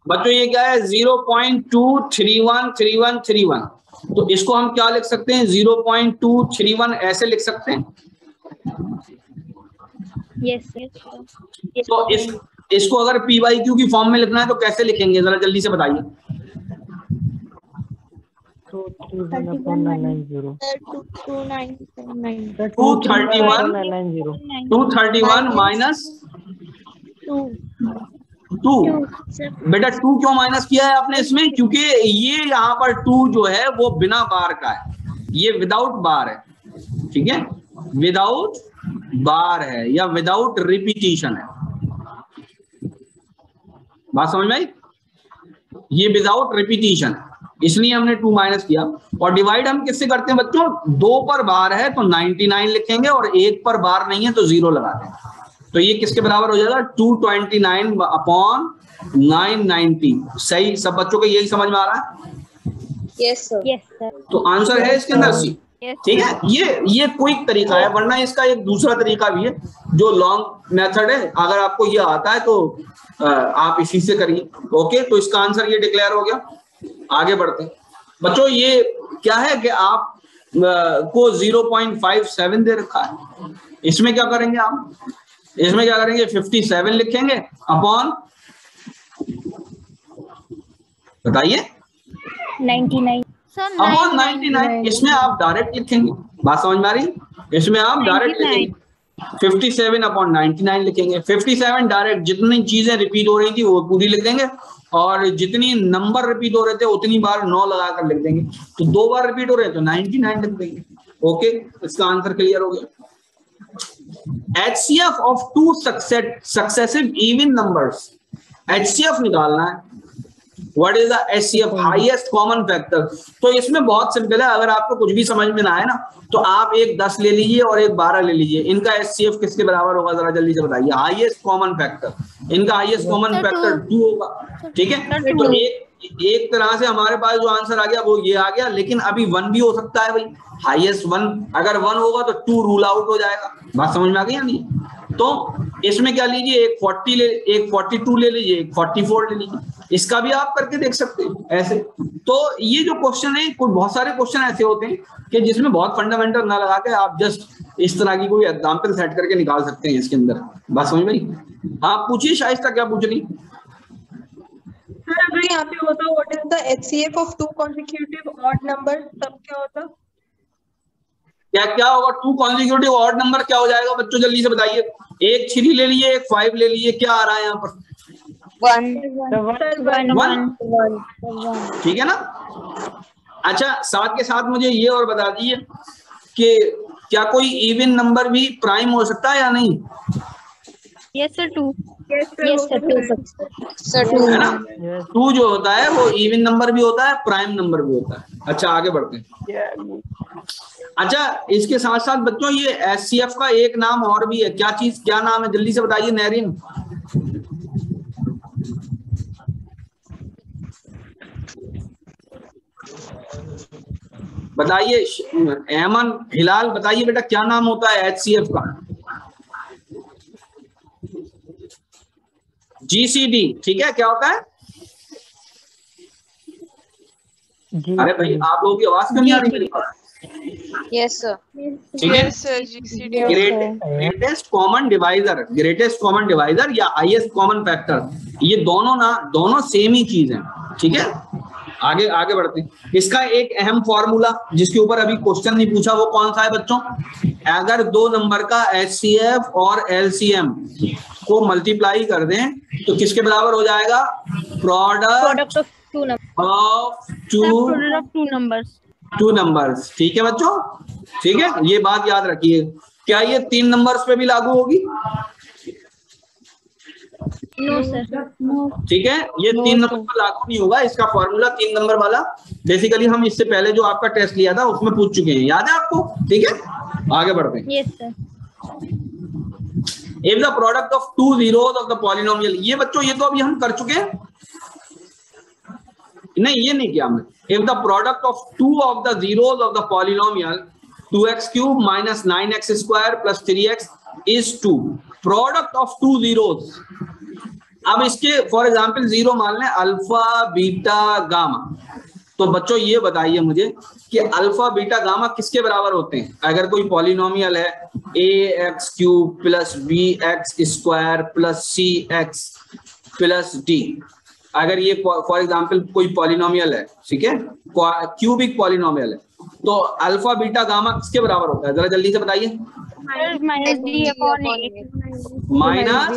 बच्चों ये क्या है 0.2313131, तो इसको हम क्या लिख सकते हैं 0.231 ऐसे लिख सकते हैं। यस तो इसको अगर पी वाई क्यू की फॉर्म में लिखना है तो कैसे लिखेंगे, जरा जल्दी से बताइए। 231 माइनस 2। बेटा 2 क्यों माइनस किया है आपने इसमें, क्योंकि ये यहाँ पर 2 जो है वो बिना बार का है, ये विदाउट बार है, ठीक है, विदाउट बार है या विदाउट रिपीटिशन है। बात समझ में आई, ये विदाउट रिपीटिशन, इसलिए हमने 2 माइनस किया। और डिवाइड हम किससे करते हैं बच्चों, 2 पर बार है तो 99 लिखेंगे और 1 पर बार नहीं है तो 0 लगाते हैं, तो ये किसके बराबर हो जाएगा 229/990। सही, सब बच्चों को यही समझ में आ रहा है? Yes sir. तो आंसर है इसके अंदर सी, ठीक है। ये क्विक तरीका है, वरना इसका एक दूसरा तरीका भी है जो लॉन्ग मेथड है, अगर आपको ये आता है तो आप इसी से करिए। ओके, तो इसका आंसर ये डिक्लेयर हो गया। आगे बढ़ते हैं बच्चों, ये क्या है कि आप को 0.57 दे रखा है, इसमें क्या करेंगे आप, इसमें क्या करेंगे 57 लिखेंगे अपॉन, बताइए 99 अपॉन 99, इसमें आप डायरेक्ट लिखेंगे। बात समझ में आ रही, इसमें आप डायरेक्ट लिखेंगे 57/99 लिखेंगे। 57 डायरेक्ट, जितनी चीजें रिपीट हो रही थी वो पूरी लिख देंगे, और जितनी नंबर रिपीट हो रहे थे उतनी बार 9 लगाकर लिख देंगे। तो 2 बार रिपीट हो रहे हैं तो 99 लिख देंगे। ओके, इसका आंसर क्लियर हो गया। HCF of 2 successive even numbers, HCF निकालना है। What is the HCF, highest common factor? तो इसमें बहुत सिंपल है, अगर आपको कुछ भी समझ में ना आए ना तो आप एक 10 ले लीजिए और एक 12 ले लीजिए, इनका HCF किसके बराबर होगा जरा जल्दी से बताइए। हाईएस्ट कॉमन फैक्टर, इनका हाईएस्ट कॉमन फैक्टर 2 होगा, ठीक है। तो एक तरह से हमारे पास जो आंसर आ गया वो ये आ गया, लेकिन अभी 1 भी हो सकता है भाई, हाईएस्ट 1, अगर 1 होगा तो 2 रूल आउट हो जाएगा। बात समझ में आ गई या नहीं? तो इसमें क्या लीजिए, एक 42 ले लीजिए, एक 44 ले लीजिए, इसका भी आप करके देख सकते हैं ऐसे। तो ये जो क्वेश्चन है, बहुत सारे क्वेश्चन ऐसे होते हैं कि जिसमें बहुत फंडामेंटल ना लगा के आप जस्ट इस तरह की कोई एग्जाम्पल सेट करके निकाल सकते हैं इसके अंदर। बात समझ में आई? आप पूछिए शाइस्ता, क्या पूछ रही? सर अगर यहाँ पे होता what is the HCF of 2 consecutive odd number, तब क्या होता? क्या होगा 2 consecutive odd नंबर क्या हो जाएगा बच्चों, जल्दी से बताइए। एक 3 ले लीजिए, एक 5 ले लीजिए, क्या आ रहा है यहाँ पर 1, ठीक है ना। अच्छा, साथ के साथ मुझे ये और बता दीजिए कि क्या कोई इवन नंबर भी प्राइम हो सकता है या नहीं? यस सर 2 है ना। 2 जो होता है वो इवन नंबर भी होता है, प्राइम नंबर भी होता है। अच्छा आगे बढ़ते हैं। अच्छा, इसके साथ साथ बच्चों ये HCF का एक नाम और भी है, क्या चीज, क्या नाम है जल्दी से बताइए नहरीन। बताइए एमन हिलाल, बताइए बेटा क्या नाम होता है HCF का? GCD, ठीक है, क्या होता है? अरे भाई आप लोगों की आवाज क्यों नहीं आ रही मेरे पास? यस सर, ठीक है, greatest common divisor, greatest common divisor या हाईएस्ट कॉमन फैक्टर, ये दोनों सेम ही चीज है, ठीक है। आगे बढ़ते हैं। इसका एक अहम फॉर्मूला जिसके ऊपर अभी क्वेश्चन नहीं पूछा वो कौन सा है बच्चों? अगर 2 नंबर का HCF और LCM को मल्टीप्लाई कर दें तो किसके बराबर हो जाएगा? प्रोडक्ट ऑफ 2 नंबर्स, ठीक है बच्चों, ठीक है, ये बात याद रखिए। क्या ये 3 नंबर्स पे भी लागू होगी? नो सर, ठीक है, ये 3 नंबर पर लागू नहीं होगा। इसका फॉर्मूला 3 नंबर वाला बेसिकली हम इससे पहले जो आपका टेस्ट लिया था उसमें पूछ चुके हैं, याद है आपको? ठीक है, आगे बढ़ते हैं। Yes sir. If the product of 2 zeros of the polynomial, ये बच्चों ये तो अभी हम कर चुके हैं, नहीं ये नहीं किया हमने। If the product of 2 of the zeros of the polynomial 2x³ minus 9x² plus 3x is 2, product of 2 zeros, अब इसके फॉर एग्जांपल 0 मान लें, अल्फा बीटा गामा। तो बच्चों ये बताइए मुझे कि अल्फा बीटा गामा किसके बराबर होते हैं? अगर कोई पॉलिनोमियल है ax³ plus bx² plus cx plus d, अगर ये फॉर एग्जांपल कोई पॉलिनोमियल है, ठीक है, क्यूबिक पॉलिनोमियल है, तो अल्फा बीटा गामा किसके बराबर होता है? जरा जल्दी से बताइए। Minus D upon A. Minus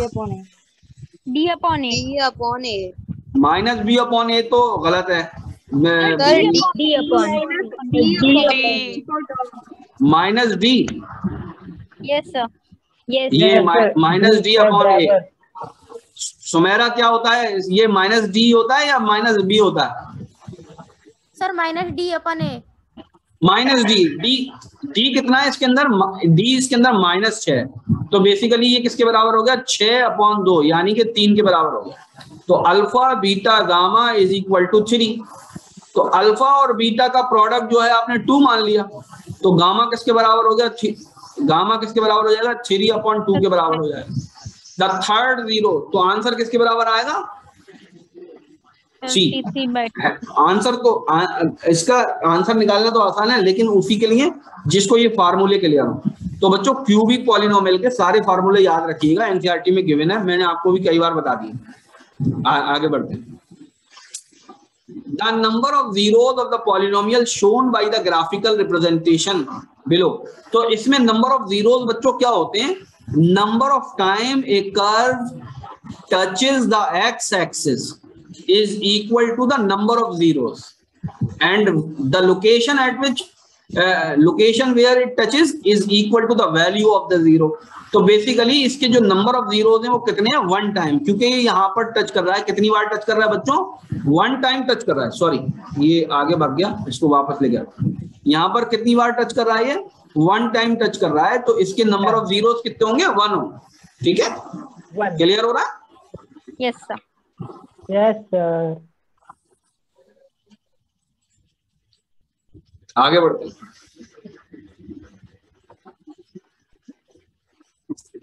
D upon A. Minus B upon ए तो गलत है। D upon minus D, yes sir. Yes ये माइनस डी अपॉन ए। सुमेरा क्या होता है? ये माइनस डी होता है या माइनस बी होता है? Sir minus D upon A. Minus D. D कितना है इसके अंदर? डी इसके अंदर -6, तो बेसिकली ये किसके बराबर हो गया? 6/2, यानी कि 3 के बराबर हो गया। तो alpha beta gamma is equal to 3। तो अल्फा और बीटा का प्रोडक्ट जो है आपने 2 मान लिया, तो गामा किसके बराबर हो गया? गामा किसके बराबर हो जाएगा? 3/2 के बराबर हो जाएगा। द थर्ड 0, तो आंसर किसके बराबर आएगा? सी। आंसर तो इसका आंसर निकालना तो आसान है, लेकिन उसी के लिए जिसको ये फार्मूले क्लियर हो। तो बच्चों क्यूबिक पॉलिनोमियल के सारे फार्मूले याद रखिएगा, एनसीईआरटी में गिवन है, मैंने आपको भी कई बार बता दिए। आगे बढ़ते हैं। The number of zeros of the polynomial shown by the graphical representation below. तो इसमें number of zeros बच्चों क्या होते हैं? Number of time a curve touches the x-axis is equal to the number of zeros, and the location at which location where it touches is equal to the value of the zero. तो basically इसके जो number of zeros हैं वो कितने हैं? 1 time, क्योंकि यहाँ पर टच कर रहा है। कितनी बार टच कर रहा है बच्चों? 1 टाइम टच कर रहा है। सॉरी, ये आगे बढ़ गया, इसको वापस ले गया। यहाँ पर कितनी बार टच कर रहा है? ये 1 टाइम टच कर रहा है, तो इसके नंबर ऑफ जीरोस कितने होंगे? 1 होंगे। ठीक है, क्लियर हो रहा है? Yes sir. Yes sir. आगे बढ़ते हैं।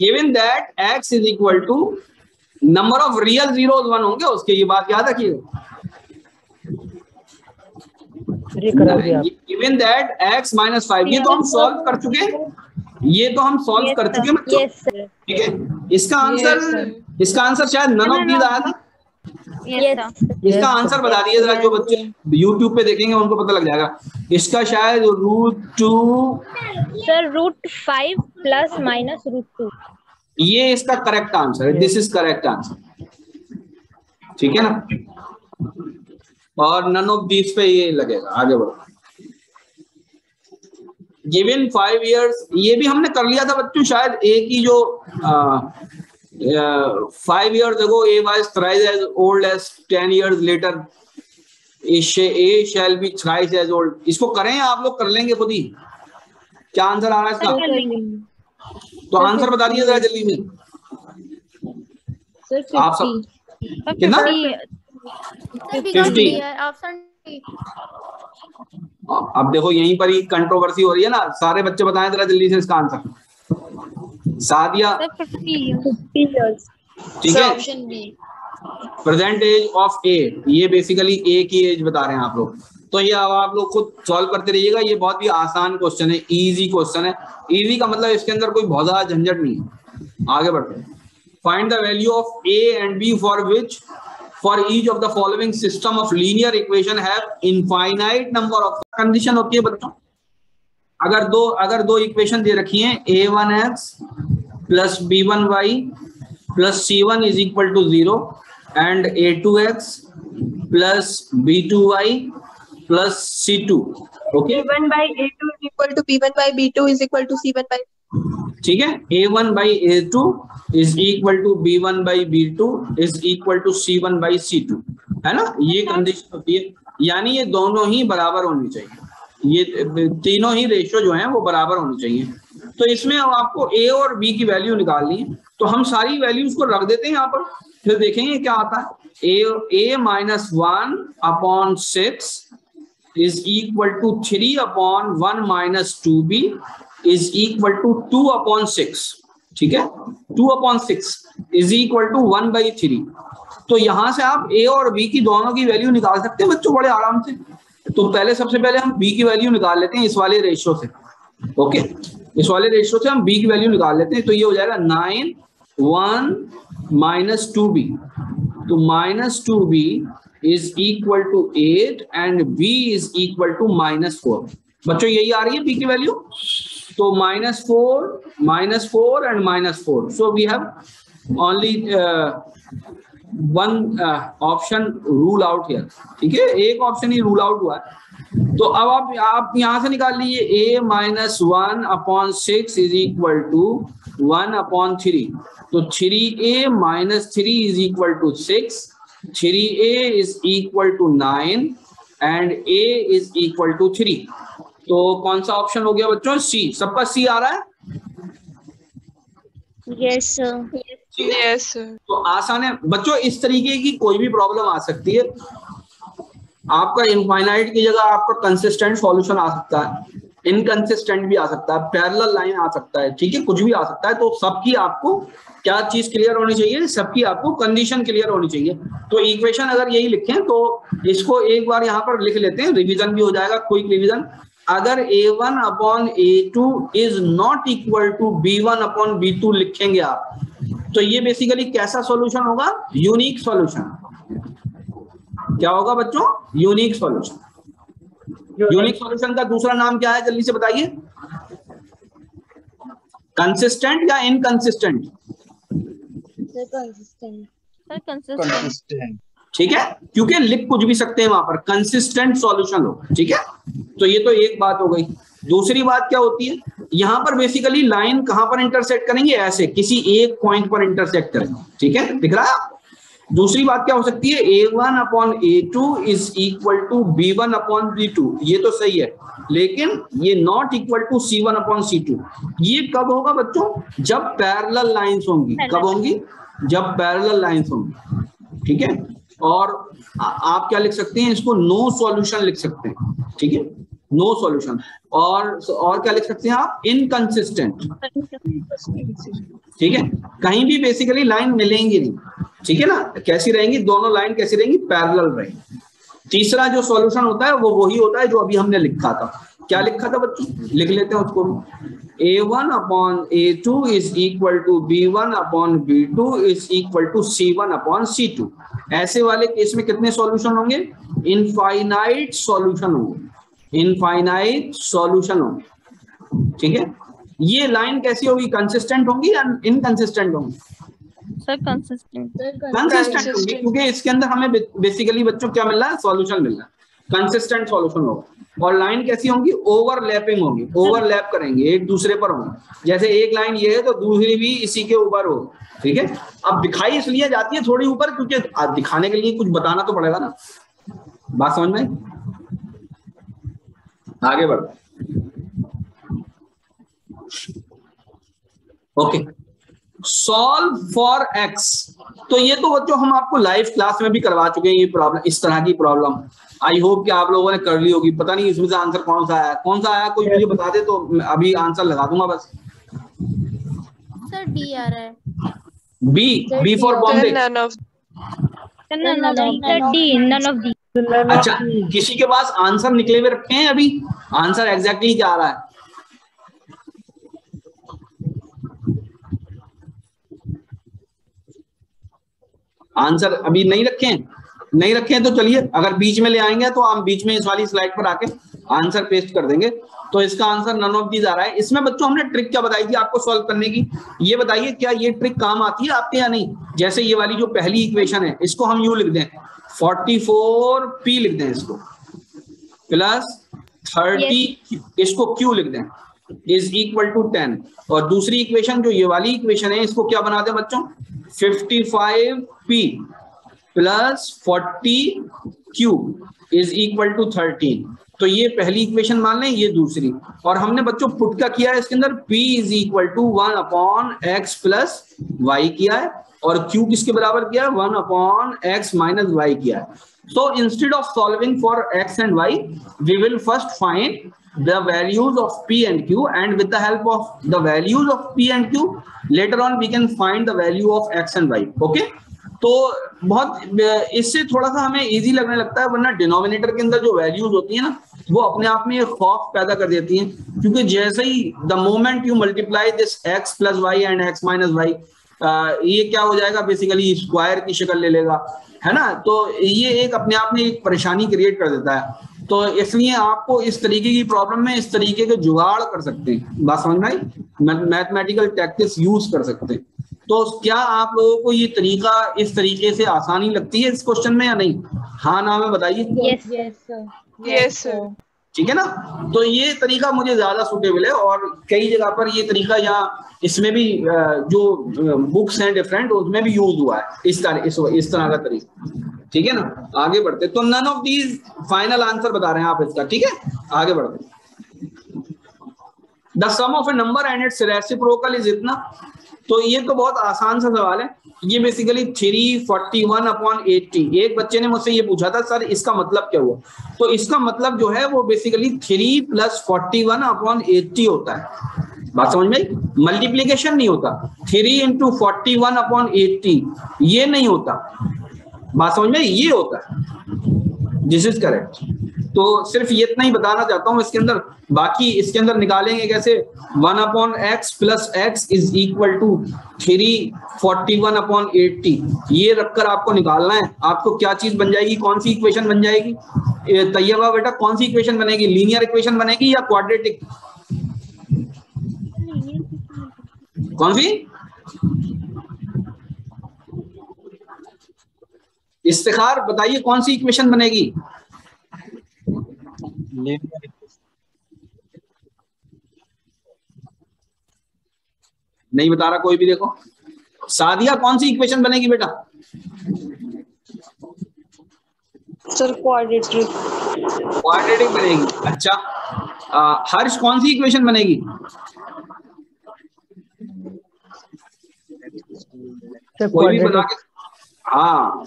Given that x is equal to number of real zeros 1 होंगे, उसके ये बात याद रखिएगा। Given that x - 5, ये तो हम सॉल्व कर चुके हैं, ये तो हम सॉल्व कर चुके हैं बच्चों। ठीक है, इसका आंसर शायद नन ऑफ दीज आया था। इसका आंसर बता दिए जरा, जो बच्चे YouTube पे देखेंगे उनको पता लग जाएगा। इसका शायद √2 सर √5 प्लस माइनस √2, ये इसका करेक्ट आंसर है। दिस इज करेक्ट आंसर, ठीक है ना? और नन ऑफ दीज पे ये लगेगा। आगे बढ़ो। गिवन 5 years, ये भी हमने कर लिया था बच्चों, शायद एक ही जो 5 years ago a was thrice as old as 10 years later a shall be thrice as old। इसको करें या आप लोग कर लेंगे खुद ही? क्या आंसर आ रहा है इसका? तो आंसर बता दिए जरा जल्दी में। आप सब कितना? 50। अब देखो यहीं पर ही कंट्रोवर्सी हो रही है ना, सारे बच्चे बताएं जरा जल्दी से इसका आंसर। सादिया 50 years। ठीक है, प्रेजेंट एज ऑफ ए, ये बेसिकली ए की एज बता रहे हैं आप लोग। तो ये अब आप लोग खुद सॉल्व करते रहिएगा, ये बहुत ही आसान क्वेश्चन है, इजी क्वेश्चन है। इजी का मतलब इसके अंदर कोई बहुत ज्यादा झंझट नहीं है। आगे बढ़ते हैं। Find the value of A and B for which for each of the following system of linear equation have infinite number of condition होती है बच्चों। अगर दो इक्वेशन दे रखी हैं, a1x plus b1y plus c1 is equal to 0 and a2x plus b2y plus c2, okay. a1 by a2 is equal to b1 by b2 is equal to c1 by, ठीक है, a1 by a2 is equal to b1 by b2 is equal to c1 by c2, है ना? ये condition होती है, यानी ये दोनों ही बराबर होनी चाहिए, ये तीनों ही रेशियो जो हैं वो बराबर होनी चाहिए। तो इसमें अब आपको ए और बी की वैल्यू निकालनी है, तो हम सारी वैल्यूज को रख देते हैं यहाँ पर, फिर देखेंगे क्या आता है। a -1 upon 6 is equal to 3 upon 1 minus 2b is equal to 2 upon 6, ठीक है, 2 upon 6 इज इक्वल टू 1/3। तो यहां से आप a और b की दोनों की वैल्यू निकाल सकते हैं बच्चों बड़े आराम से। तो पहले सबसे पहले हम b की वैल्यू निकाल लेते हैं इस वाले रेशियो से। ओके, इस वाले रेशियो से हम b की वैल्यू निकाल लेते हैं। तो ये हो जाएगा 9 1 - 2b। तो -2b is equal to 8 and b is equal to -4। बच्चों यही आ रही है b की वैल्यू। तो -4 and -4। So we have only one option rule out here. ठीक है, एक ऑप्शन ही रूल आउट हुआ है। तो अब आप यहां से निकाल लीजिए a - 1/6 इज इक्वल टू 1/3। तो 3a - 3 is equal to 6, 3a is equal to 9 and a is equal to 3। तो कौन सा ऑप्शन हो गया बच्चों? सी। सबका सी आ रहा है? Yes sir. Yes sir. तो आसान है बच्चों। इस तरीके की कोई भी प्रॉब्लम आ सकती है। आपका इनफाइनाइट की जगह आपका कंसिस्टेंट सॉल्यूशन आ सकता है, इनकंसिस्टेंट भी आ सकता है, पैरेलल लाइन आ सकता है। ठीक है, कुछ भी आ सकता है। तो सबकी आपको क्या चीज क्लियर होनी चाहिए? सबकी आपको कंडीशन क्लियर होनी चाहिए। तो इक्वेशन अगर यही लिखें तो इसको एक बार यहाँ पर लिख लेते हैं, रिवीजन भी हो जाएगा, क्विक रिवीजन। अगर a1/a2 is not equal to b1/b2 लिखेंगे आप, तो ये बेसिकली कैसा सॉल्यूशन होगा? Unique solution. क्या होगा बच्चों? Unique solution. यूनिक सॉल्यूशन का दूसरा नाम क्या है? जल्दी से बताइए। कंसिस्टेंट या इनकंसिस्टेंट? कंसिस्टेंट। ठीक है, क्योंकि लिख कुछ भी सकते हैं वहां पर, कंसिस्टेंट सॉल्यूशन हो। ठीक है, तो ये तो एक बात हो गई। दूसरी बात क्या होती है? यहां पर बेसिकली लाइन कहां पर इंटरसेक्ट करेंगे? ऐसे किसी एक पॉइंट पर इंटरसेक्ट करेंगे। ठीक है, दिख रहा है? दूसरी बात क्या हो सकती है? a1/a2 is equal to b1/b2। ये तो सही है, लेकिन ये नॉट इक्वल टू c1/c2। ये कब होगा बच्चों? जब पैरेलल लाइंस होंगी। कब होंगी? जब पैरेलल लाइंस होंगी। ठीक है, और आप क्या लिख सकते हैं? इसको नो सॉल्यूशन लिख सकते हैं। ठीक है, नो सॉल्यूशन। और क्या लिख सकते हैं आप? इनकंसिस्टेंट। ठीक है, कहीं भी बेसिकली लाइन मिलेंगी नहीं। ठीक है ना? कैसी रहेंगी? दोनों लाइन कैसी रहेंगी? पैरेलल रहेंगी। तीसरा जो सॉल्यूशन होता है वो वही होता है जो अभी हमने लिखा था। क्या लिखा था बच्चों? लिख लेते हैं उसको। a1/a2 is equal to b1/b2 is equal to c1/c2। ऐसे वाले केस में कितने सॉल्यूशन होंगे? इनफाइनाइट सॉल्यूशन होंगे। इनफाइनाइट सॉल्यूशन होंगे। ठीक है, ये लाइन कैसी होगी? कंसिस्टेंट होंगी या इनकंसिस्टेंट होंगी? Sir consistent. कंसिस्टेंट होंगी, क्योंकि इसके अंदर हमें बेसिकली बच्चों क्या मिल रहा है? सॉल्यूशन मिल रहा है। कंसिस्टेंट सॉल्यूशन होगा। और लाइन कैसी होंगी? ओवरलैपिंग होंगी, ओवरलैप करेंगे, एक दूसरे पर होंगे। जैसे एक लाइन ये है तो दूसरी भी इसी के ऊपर होगी। ठीक है, अब दिखाई इसलिए जाती है थोड़ी ऊपर क्योंकि दिखाने के लिए कुछ बताना तो पड़ेगा ना। बात समझ में? आगे बढ़। Okay, solve for x. तो ये तो बच्चों हम आपको लाइव क्लास में भी करवा चुके हैं ये प्रॉब्लम, इस तरह की प्रॉब्लम। आई होप कि आप लोगों ने कर ली होगी। पता नहीं इसमें से आंसर कौन सा आया, कोई मुझे बता दे तो अभी आंसर लगा दूंगा बस। सर डी आ रहा है। B for Bombay. None of none of the. अच्छा, किसी के पास आंसर निकले हुए रखे हैं अभी? आंसर एग्जैक्टली क्या आ रहा है? आंसर अभी नहीं रखे हैं? नहीं रखे हैं तो चलिए, अगर बीच में ले आएंगे तो हम बीच में इस वाली स्लाइड पर आके आंसर पेस्ट कर देंगे। तो इसका आंसर नन ऑफ दीज आ रहा है। इसमें बच्चों हमने ट्रिक क्या बताई थी आपको सॉल्व करने की? ये बताइए, क्या ये ट्रिक काम आती है आपके या नहीं? जैसे ये वाली जो पहली इक्वेशन है इसको हम यू लिख दें, 44p लिख दें इसको, प्लस 30 इसको q लिख दें, इज इक्वल टू 10। और दूसरी इक्वेशन जो ये वाली इक्वेशन है इसको क्या बना दें बच्चों? 55p plus 40q is equal to 13। तो ये पहली इक्वेशन मान लें, ये दूसरी, और हमने बच्चों पुट क्या किया है इसके अंदर, p is equal to 1/x plus Y किया है, और q किसके बराबर किया है, 1/x माइनस वाई किया है. So instead of solving for x and y, we will first find the values of p and q, and with the help of the values of p and q, later on we can find the value of x and y. Okay? तो बहुत इससे थोड़ा सा हमें easy लगने लगता है, वरना डिनोमिनेटर के अंदर जो वैल्यूज होती है ना, वो अपने आप में एक खौफ पैदा कर देती हैं, क्योंकि जैसे ही the moment you multiply this x plus y and x minus y, ये क्या हो जाएगा, बेसिकली स्क्वायर की शक्ल ले लेगा, है ना. तो ये एक अपने आप में एक परेशानी क्रिएट कर देता है. तो इसलिए आपको इस तरीके की प्रॉब्लम में इस तरीके के जुगाड़ कर सकते हैं, बात समझ में आई, मैथमेटिकल टैक्टिक्स यूज कर सकते हैं. तो क्या आप लोगों को ये तरीका इस तरीके से आसानी लगती है इस क्वेश्चन में या नहीं? हाँ ना में बताइए. Yes sir. ठीक है ना. तो ये तरीका मुझे ज्यादा सुटेबल है, और कई जगह पर ये तरीका या इसमें भी जो बुक्स हैं डिफरेंट, उसमें भी यूज हुआ है इस तरह का तरीका. ठीक है ना. आगे बढ़ते, तो none of these final answer बता रहे हैं आप इसका. ठीक है, आगे बढ़ते. The sum of a number and its reciprocal is इतना. तो ये तो बहुत आसान सा सवाल है. ये बेसिकली 341/80. एक बच्चे ने मुझसे ये पूछा था, सर इसका मतलब क्या हुआ? तो इसका मतलब जो है वो बेसिकली 3 + 41/80 होता है. बात समझ में आई? मल्टीप्लीकेशन नहीं होता. 3 × 41/80 ये नहीं होता. बात समझ में आई? ये होता है. This is correct. तो सिर्फ ये इतना ही बताना चाहता हूं इसके अंदर. बाकी इसके अंदर निकालेंगे कैसे, 1/x + x is equal to 341/80. ये रखकर आपको निकालना है. आपको क्या चीज बन जाएगी, कौन सी इक्वेशन बन जाएगी तैयबा बेटा? कौन सी इक्वेशन बनेगी? लीनियर इक्वेशन बनेगी या क्वाड्रेटिक? कौन सी? इफ्तिखार बताइए, कौन सी इक्वेशन बनेगी? नहीं बता रहा कोई भी. देखो सादिया, कौन सी इक्वेशन बनेगी बेटा? Sir quadratic. क्वाड्रेटिक बनेगी. अच्छा, हर्ष कौन सी इक्वेशन बनेगी? कोई भी बना के. हाँ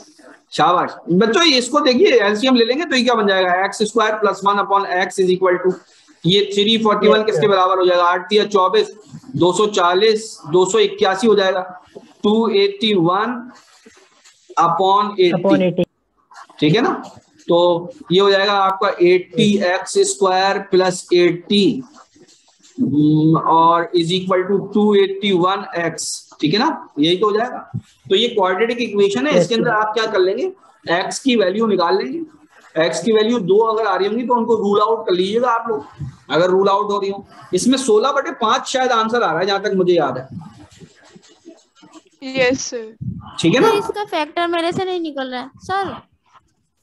शाबाश बच्चों. इसको देखिए, एलसीएम ले लेंगे तो ये क्या बन जाएगा, x² + 1/x is equal to, ये 341 किसके बराबर हो जाएगा, 8 × 3 = 24, 240, 281 हो जाएगा, 281/80. ठीक है ना. तो ये हो जाएगा आपका 80x² + 80 और इज इक्वल टू 281x. ठीक है ना, यही तो हो जाएगा. तो ये क्वाड्रेटिक इक्वेशन है. इसके अंदर आप क्या कर लेंगे, x की वैल्यू निकाल लेंगे. x की वैल्यू 2 अगर आ रही होंगी तो उनको रूल आउट कर लीजिएगा आप लोग, अगर रूल आउट हो रही हो. इसमें 16/5 शायद आंसर आ रहा है, जहां तक मुझे याद है. Yes sir. ठीक है ना. इसका फैक्टर मेरे से नहीं निकल रहा है सर.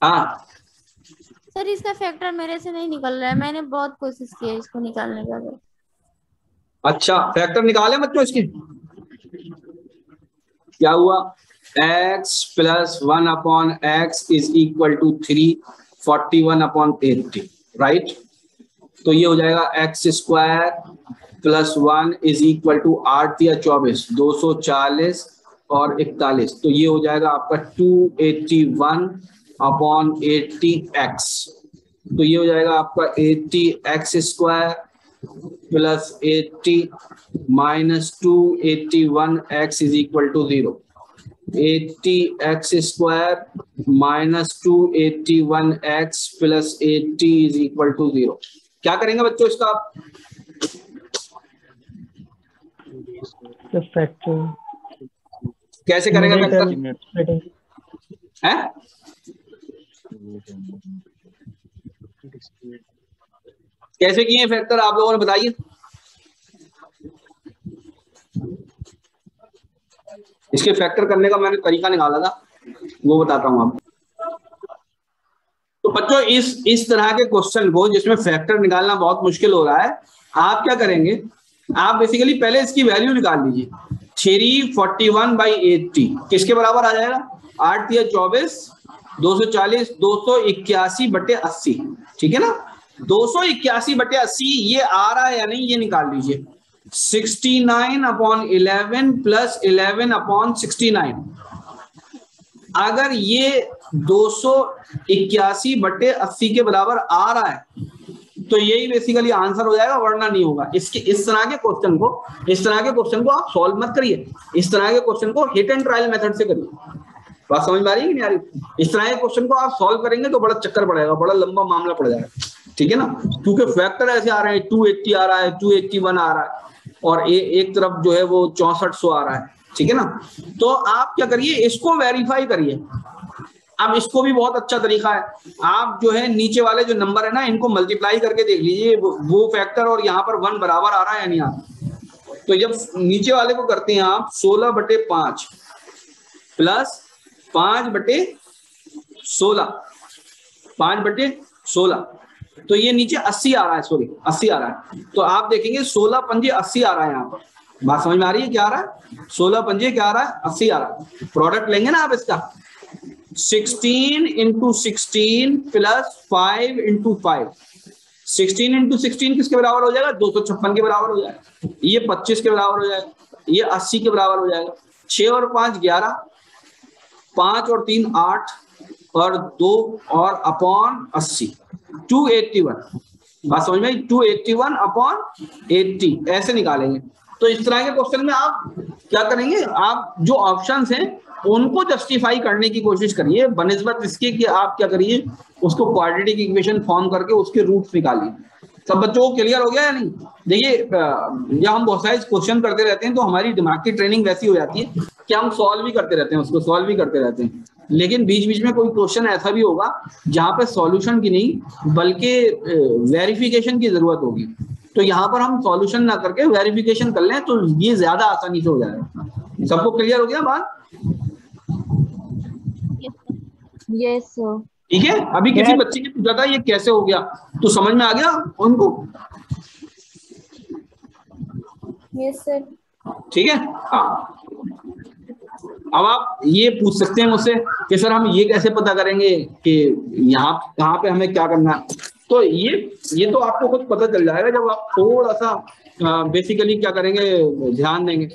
हाँ सर इसका फैक्टर मेरे से नहीं निकल रहा है, मैंने बहुत कोशिश की है इसको निकालने का. अच्छा, फैक्टर निकाले बच्चों इसकी. क्या हुआ, x + 1/x is equal to 341/80. Right. तो ये हो जाएगा x² + 1 इज इक्वल टू 8 × 3 = 24, 240 और 41. तो ये हो जाएगा आपका 281/80x. तो ये हो जाएगा आपका 80x² + 80 - 281x is equal to 0. 80x² - 281x + 80 is equal to 0. क्या करेंगे बच्चों इसका? फैक्टर कैसे करेगा फैक्टर? हैं? कैसे किए फैक्टर आप लोगों ने बताइए. इसके फैक्टर करने का मैंने तरीका निकाला था, वो बताता हूं आपको. तो बच्चों इस तरह के क्वेश्चन को जिसमें फैक्टर निकालना बहुत मुश्किल हो रहा है, आप क्या करेंगे, आप बेसिकली पहले इसकी वैल्यू निकाल लीजिए. 341/80 किसके बराबर आ जाएगा, 8 × 3 = 24, 240, 281/80. ठीक है ना. 281/80 ये आ रहा है या नहीं, ये निकाल लीजिए। 69/11 प्लस 11/69। अगर ये 281/80 के बराबर आ रहा है तो यही बेसिकली आंसर हो जाएगा, वरना नहीं होगा। इसके इस तरह के क्वेश्चन को आप सॉल्व मत करिए, इस तरह के क्वेश्चन को हिट एंड ट्रायल मेथड से करिए। बात समझ में आ रही है कि नहीं आ रही? इस तरह के क्वेश्चन को आप सॉल्व करेंगे तो बड़ा चक्कर पड़ेगा, बड़ा लंबा मामला पड़ जाएगा, ठीक है ना, क्योंकि फैक्टर ऐसे आ रहे हैं, 280 आ रहा है, 281 आ रहा है, और एक तरफ जो है वो 6400 आ रहा है, ठीक है ना। तो आप क्या करिए, इसको वेरीफाई करिए। अब इसको भी बहुत अच्छा तरीका है, आप जो है नीचे वाले जो नंबर है ना, इनको मल्टीप्लाई करके देख लीजिए, वो फैक्टर और यहाँ पर 1 बराबर आ रहा है या नहीं आ रहा। तो जब नीचे वाले को करते हैं आप 16/5 प्लस 5/16, 5/16, तो ये नीचे 80 आ रहा है, सॉरी 80 आ रहा है। तो आप देखेंगे 16 पंजे 80 आ रहा है यहाँ पर। बात समझ में आ रही है? क्या आ रहा है? 16 पंजे क्या आ रहा है? 80 आ रहा है। प्रोडक्ट लेंगे ना आप इसका, 16 × 16 प्लस 5 × 5। 16 × 16 किसके बराबर हो जाएगा? 256 के बराबर हो जाएगा। ये 25 के बराबर हो जाएगा, ये 80 के बराबर हो जाएगा। 6 और 5 11, 5 और 3 8, और 2 और अपॉन 80, 281। बात समझ में? 281/80 ऐसे निकालेंगे। तो इस तरह के क्वेश्चन में आप क्या करेंगे, आप जो ऑप्शंस हैं उनको जस्टिफाई करने की कोशिश करिए, बनिस्बत इसके कि आप क्या करिए, उसको क्वाड्रेटिक इक्वेशन फॉर्म करके उसके रूट्स निकालिए। सब बच्चों को क्लियर हो गया या नहीं? देखिए, जब हम बहुत सारे क्वेश्चन करते रहते हैं तो हमारी दिमाग की ट्रेनिंग वैसी हो जाती है कि हम सॉल्व भी करते रहते हैं, उसको सॉल्व भी करते रहते हैं, लेकिन बीच बीच में कोई क्वेश्चन ऐसा भी होगा जहां पे सॉल्यूशन की नहीं बल्कि वेरिफिकेशन की जरूरत होगी। तो यहाँ पर हम सॉल्यूशन ना करके वेरिफिकेशन कर लें तो ये ज्यादा आसानी से हो जाएगा। सबको क्लियर हो गया बात? Yes sir. ठीक है। अभी किसी बच्चे ने पूछा था ये कैसे हो गया, तो समझ में आ गया उनको? Yes sir. ठीक है। हाँ, अब आप ये पूछ सकते हैं मुझसे कि सर हम ये कैसे पता करेंगे कि यहाँ कहाँ पे हमें क्या करना है। तो ये तो आपको खुद पता चल जाएगा जब आप थोड़ा सा बेसिकली क्या करेंगे, ध्यान देंगे।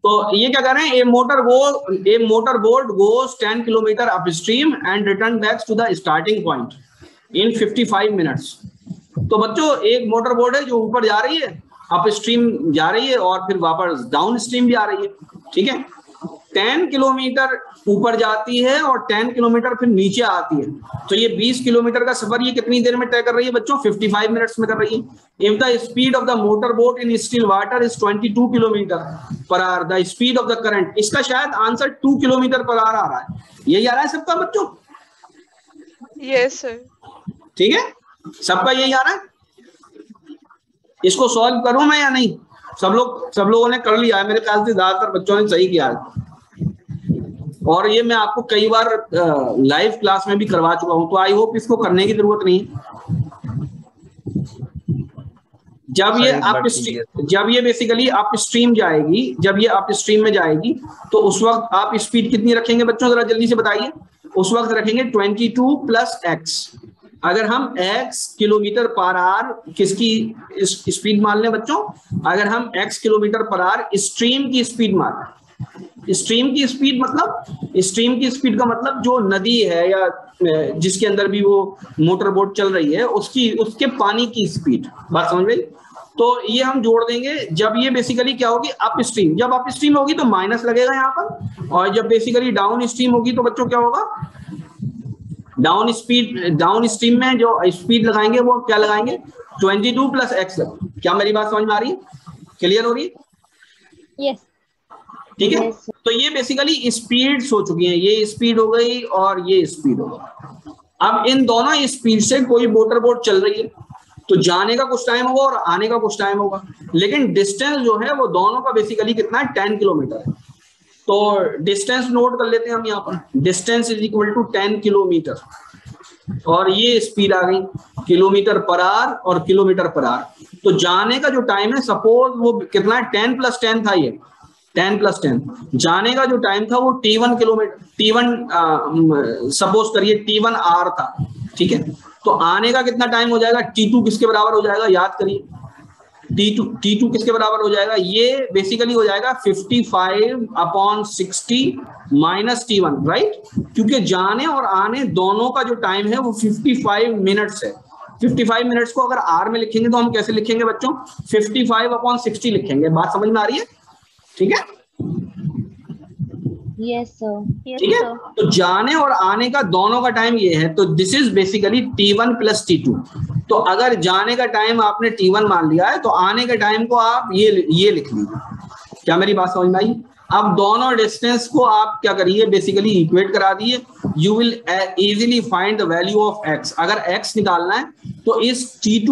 तो ये क्या कर रहे हैं, a motor boat goes 10 kilometre upstream and return back to the starting point in 55 minutes. तो बच्चों एक मोटर बोट है जो ऊपर जा रही है, अपस्ट्रीम जा रही है और फिर वापस डाउन स्ट्रीम भी आ रही है, ठीक है। 10 किलोमीटर ऊपर जाती है और 10 किलोमीटर फिर नीचे आती है। तो ये 20 किलोमीटर का सफर ये कितनी देर में तय कर रही है बच्चों? 55 मिनट्स में कर रही है। If the speed of the motor boat in still water is 22 किलोमीटर/आवर, the speed of the current, इसका शायद आंसर 2 किलोमीटर/आवर आ रहा है। यही आ रहा है सबका बच्चों? Yes sir. ठीक है, सबका यही आ रहा है। इसको सॉल्व करूं मैं या नहीं? सब लोगों ने कर लिया है मेरे ख्याल से, ज्यादातर बच्चों ने सही किया है। और ये मैं आपको कई बार लाइव क्लास में भी करवा चुका हूं, तो आई होप इसको करने की जरूरत नहीं। जब ये बेसिकली अप स्ट्रीम जाएगी, जब ये अप स्ट्रीम में जाएगी तो उस वक्त आप स्पीड कितनी रखेंगे बच्चों, जरा जल्दी से बताइए। उस वक्त रखेंगे 22 + x। अगर हम x किलोमीटर/आवर किसकी स्पीड मान लें बच्चों, अगर हम x किलोमीटर/आवर स्ट्रीम की स्पीड मान लें, स्ट्रीम की स्पीड का मतलब जो नदी है या जिसके अंदर भी वो मोटर बोट चल रही है उसके पानी की स्पीड। बात समझ गई? तो ये हम जोड़ देंगे जब ये बेसिकली क्या होगी, अप स्ट्रीम। जब अप स्ट्रीम होगी तो माइनस लगेगा यहाँ पर, और जब बेसिकली डाउन स्ट्रीम होगी तो बच्चों क्या होगा, डाउन स्ट्रीम में जो स्पीड लगाएंगे वो क्या लगाएंगे, 22 + x। क्या मेरी बात समझ में आ रही है? क्लियर हो रही है? यस। ठीक है। तो ये बेसिकली स्पीड्स हो चुकी हैं, ये स्पीड हो गई और ये स्पीड हो गई। अब इन दोनों स्पीड से कोई मोटर बोट चल रही है तो जाने का कुछ टाइम होगा और आने का कुछ टाइम होगा, लेकिन डिस्टेंस जो है वो दोनों का बेसिकली कितना है, 10 किलोमीटर है। तो डिस्टेंस नोट कर लेते हैं हम यहाँ पर, डिस्टेंस = 10 किलोमीटर, और ये स्पीड आ गई किलोमीटर/आवर और किलोमीटर/आवर। तो जाने का जो टाइम है, सपोज वो कितना है, 10 + 10 था, ये 10 + 10। जाने का जो टाइम था वो T1 किलोमीटर, T1 सपोज करिए T1 आर था, ठीक है। तो आने का कितना टाइम हो जाएगा, T2 किसके बराबर हो जाएगा, याद करिए, T2 किसके बराबर हो जाएगा, ये बेसिकली हो जाएगा 55/60 माइनस T1, राइट। क्योंकि जाने और आने दोनों का जो टाइम है वो 55 मिनट्स है। 55 मिनट्स को अगर आर में लिखेंगे तो हम कैसे लिखेंगे बच्चों, 55/60 लिखेंगे। बात समझ में आ रही है, ठीक है। Yes sir. ठीक है, तो जाने और आने का दोनों का टाइम ये है, तो this is basically T1 + T2। तो अगर जाने का टाइम आपने T1 मान लिया है तो आने के टाइम को आप ये लिख लीजिए। क्या मेरी बात समझ में आई? अब दोनों डिस्टेंस को आप क्या करिए, बेसिकली इक्वेट करा दिए। You will easily find the value of x। अगर x निकालना है तो इस T1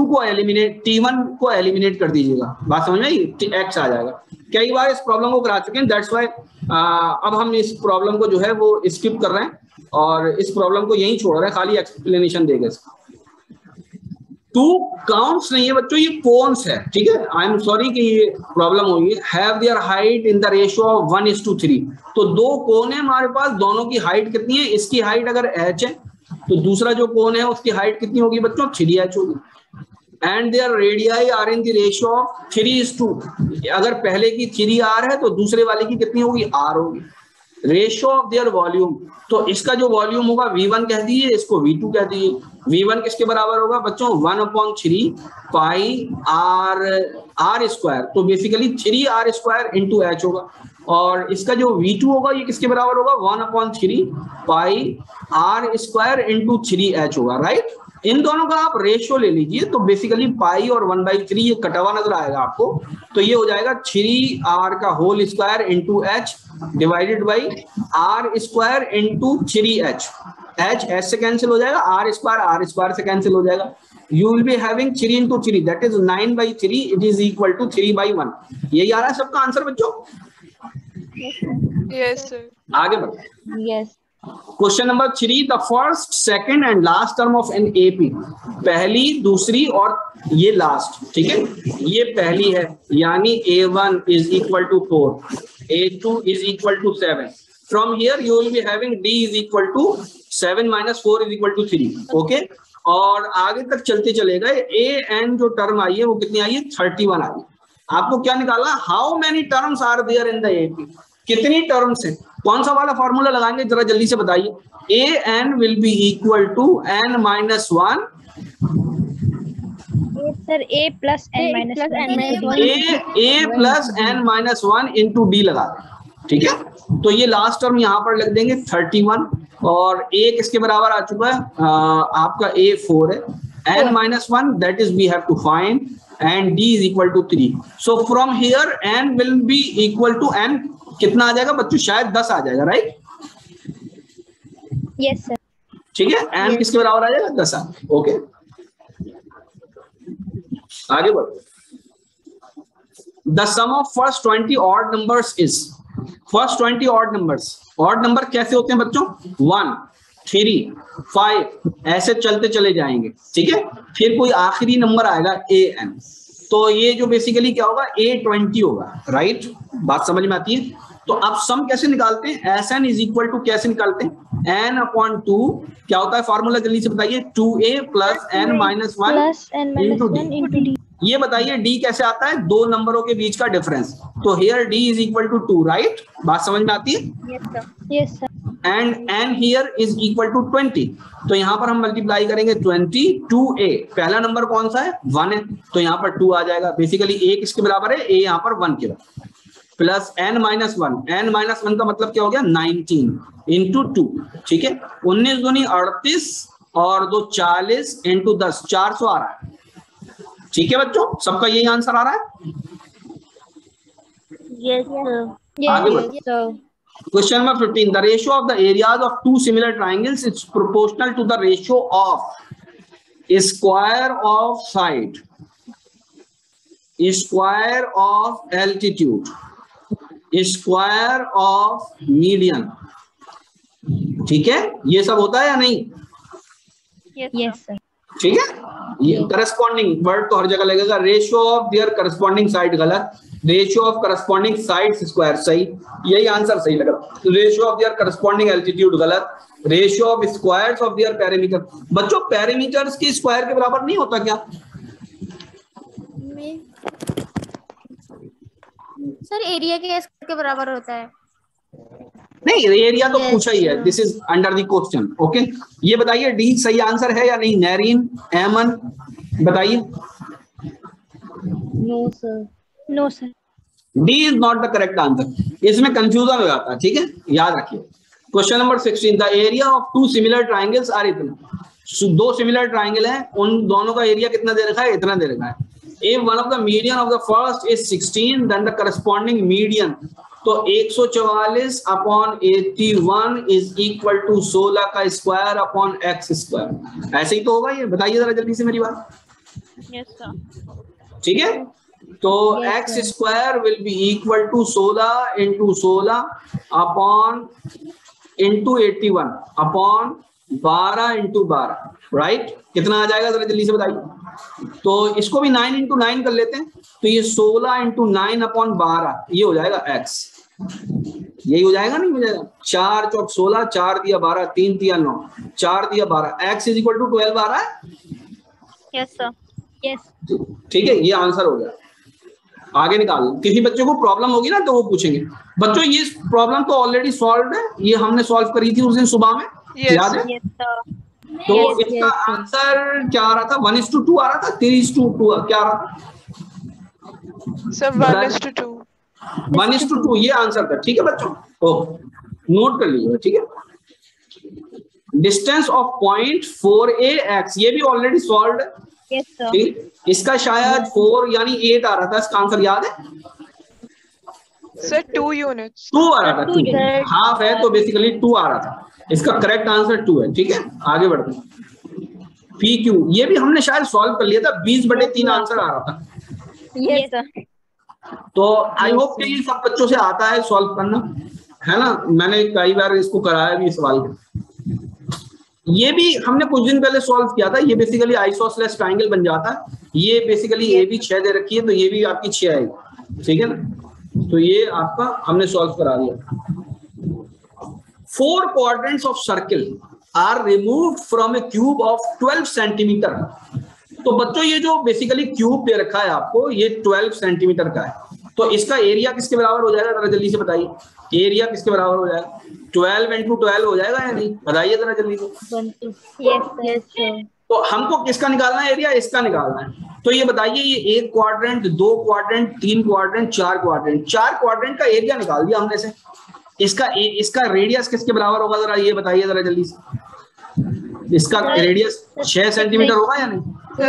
को एलिमिनेट कर दीजिएगा। बात समझ में आई? x आ जाएगा। कई बार इस प्रॉब्लम को करा चुके हैं, दैट्स वाई अब हम इस प्रॉब्लम को जो है वो स्किप कर रहे हैं और इस प्रॉब्लम को यहीं छोड़ रहे हैं, खाली एक्सप्लेनेशन देगा इसका। 2 काउंट्स नहीं है बच्चों, ये कोन्स है, ठीक है। आई एम सॉरी कि ये प्रॉब्लम होगी। Have their height in the ratio of 1:3। तो 2 कोन है हमारे पास, दोनों की हाइट कितनी है, इसकी हाइट अगर h है तो दूसरा जो कोन है उसकी हाइट कितनी होगी बच्चों, 3h होगी। And their radii are in the ratio of 3:2। अगर पहले की 3r है तो दूसरे वाले की कितनी होगी, r होगी। रेशियो ऑफ देयर वॉल्यूम, तो इसका जो वॉल्यूम होगा V1 कह दीजिए, इसको V2 कह दीजिए। V1 किसके बराबर होगा बच्चों, 1/3 पाई r स्क्वायर, तो बेसिकली 3r² इंटू h होगा। और इसका जो V2 होगा ये किसके बराबर होगा, 1/3 पाई r² इंटू 3h होगा, राइट। इन दोनों का आप रेशियो ले लीजिए तो बेसिकली पाई और 1/3 ये कटा हुआ नजर आएगा आपको, तो ये हो जाएगा 3r² into h divided by r² into 3h। h से कैंसिल हो जाएगा, r² से कैंसिल हो जाएगा। You will be having 3 into 3, that is 9/3, it is equal to 3/1। यही आ रहा है सबका आंसर बच्चों? Yes sir. आगे बढ़ो। Yes. Question number 3, the first, second and last term of an AP। पहली, दूसरी और ये लास्ट, ठीक है। ये पहली है यानी A1 is equal to 4, A2 is equal to 7। From here you will be having D is equal to 7 minus 4 is equal to 3, okay। और आगे तक चलते चले गए, AN जो टर्म आई है वो कितनी आई है, 31 आई है। आपको क्या निकालना, how many terms are there in the AP, कितनी टर्म्स है। कौन सा वाला फॉर्मूला लगाएंगे जरा जल्दी से बताइए। AN will be equal to n minus 1 sir A plus n minus 1 A plus n minus 1 into D लगा दें, ठीक है। तो ये लास्ट टर्म यहाँ पर लग देंगे 31 और A किसके बराबर आ चुका है, आपका A 4 है, n minus 1 that is we have to find and D is equal to 3। So from here n will be equal to n कितना आ जाएगा बच्चों, शायद 10 आ जाएगा, राइट। Yes sir. ठीक है, n किसके बराबर आ जाएगा, 10 आ, ओके। आगे बढ़ो। The sum of first 20 odd numbers is, first 20 odd numbers, odd number कैसे होते हैं बच्चों, 1, 3, 5 ऐसे चलते चले जाएंगे, ठीक है। फिर कोई आखिरी नंबर आएगा AN, तो ये जो बेसिकली क्या होगा, A20 होगा, राइट। बात समझ में आती है। तो अब सम कैसे निकालते हैं, SN इज इक्वल टू कैसे निकालते हैं, n/2 क्या होता है फॉर्मूला, जल्दी से बताइए, 2A plus n minus 1 into D। ये बताइए D कैसे आता है, दो नंबरों के बीच का डिफरेंस, तो here D is equal to 2, right. बात समझ में आती है। Yes sir. And n here is equal to 20, तो यहाँ पर हम मल्टीप्लाई करेंगे 20 2A, पहला नंबर कौन सा है, 1 है, तो यहाँ पर 2 आ जाएगा। बेसिकली A किसके बराबर है, A यहाँ पर 1 के बराबर, plus n minus 1, n minus 1 का मतलब क्या हो गया, 19 into 2, ठीक है। 19 दूनी 38 और 2 40 into 10, 400 आ रहा है, ठीक है बच्चों, सबका यही आंसर आ रहा है। Yes sir. आगे बढ़ो। Question number 15. The ratio of the areas of two similar triangles is proportional to the ratio of square of side, square of altitude, square of median, ठीक है। ये सब होता है या नहीं, यस सर। ठीक है। ये करस्पॉन्डिंग वर्ड तो हर जगह लगेगा, ratio of their corresponding side गलत, ratio of corresponding sides square सही, यही आंसर सही लगा। Ratio of their corresponding altitude गलत। Ratio of squares of their perimeter, बच्चों पेरीमीटर्स की स्क्वायर के बराबर नहीं होता क्या? सर एरिया के स्क्वायर के बराबर होता है। नहीं, एरिया तो पूछा ही है, this is under the question. Okay, ये बताइए डी सही आंसर है या नहीं? नैरीन, एमन बताइए। No sir, no sir. D is not the correct answer, इसमें कंफ्यूजन हो जाता है, ठीक है, याद रखिए। Question number 16, the area of two similar triangles are इतना। दो सिमिलर ट्राइंगल हैं, उन दोनों का एरिया कितना दे रखा है? इतना दे रखा है। If one of the median of the first is 16, then the corresponding median, तो 144 अपॉन 81 इज इक्वल टू 16 का स्क्वायर अपॉन एक्स स्क्वायर। ऐसे ही तो होगा ये, बताइए जरा जल्दी से मेरी बात। Yes sir. ठीक है, तो X square will be equal to 16 into 16 upon into 81 upon 12 into 12, right? कितना आ जाएगा जरा जल्दी से बताइए। तो इसको भी 9 इंटू 9 कर लेते हैं, तो ये 16 इंटू 9 अपॉन 12 ये हो जाएगा एक्स। यही हो जाएगा, नहीं हो जाएगा? 4 चौक 16, 4 दिया 12, 3 दिया 9, 4 दिया 12, एक्स इज इक्वल टू 12 आ रहा है। Yes sir, yes. ठीक है, ये आंसर हो गया। आगे निकाल, किसी बच्चे को प्रॉब्लम होगी ना तो वो पूछेंगे। बच्चों ये प्रॉब्लम तो ऑलरेडी सॉल्व है, ये हमने सॉल्व करी थी उस दिन सुबह में, याद है? Yes sir. तो इसका आंसर क्या आ रहा था? 1:2 आ रहा था, 3:2 क्या आ रहा था? सब 1:2। 1:2 ये आंसर था। ठीक है बच्चों, नोट कर लीजिए। ठीक है, डिस्टेंस ऑफ पॉइंट 4ax ये भी ऑलरेडी सॉल्व है। Yes sir. ठीक, इसका शायद 4 यानी 8 आ रहा था, इसका आंसर याद है सर? 2 यूनिट्स। 2 आ रहा था, 2 हाफ है तो बेसिकली 2 आ रहा था। इसका करेक्ट आंसर 2 है। ठीक है, आगे बढ़ते हैं। पी क्यू ये भी हमने शायद सॉल्व कर लिया था, 20/3 आंसर आ रहा था। Yes sir. तो आई होप कि ये सब बच्चों से आता है सॉल्व करना, है ना? मैंने कई बार इसको कराया भी सवाल को। ये भी हमने कुछ दिन पहले सॉल्व किया था। ये बेसिकली आइसोसेलेस ट्रायंगल बन जाता है। ये बेसिकली ए भी 6 दे रखी है, तो ये भी आपकी 6 आएगी। ठीक है ना? तो ये आपका हमने सॉल्व करा दिया। 4 quadrants of circle are removed from a cube of 12 centimetre. तो बच्चों ये जो बेसिकली क्यूब दे रखा है आपको, ये 12 सेंटीमीटर का है। तो इसका एरिया किसके बराबर हो जाएगा? जरा जल्दी से बताइए, एरिया किसके बराबर हो जाएगा? 12 इंटू 12 हो जाएगा या नहीं? बताइए जरा जल्दी से। Yes sir. तो हमको किसका निकालना है एरिया? इसका निकालना है। तो ये बताइए, ये 1 quadrant, 2 quadrant, 3 quadrant, 4 quadrant, 4 quadrant का एरिया निकाल दिया हमने से। इसका रेडियस किसके बराबर होगा? जरा ये बताइए जरा जल्दी से। इसका रेडियस 6 सेंटीमीटर होगा या नहीं?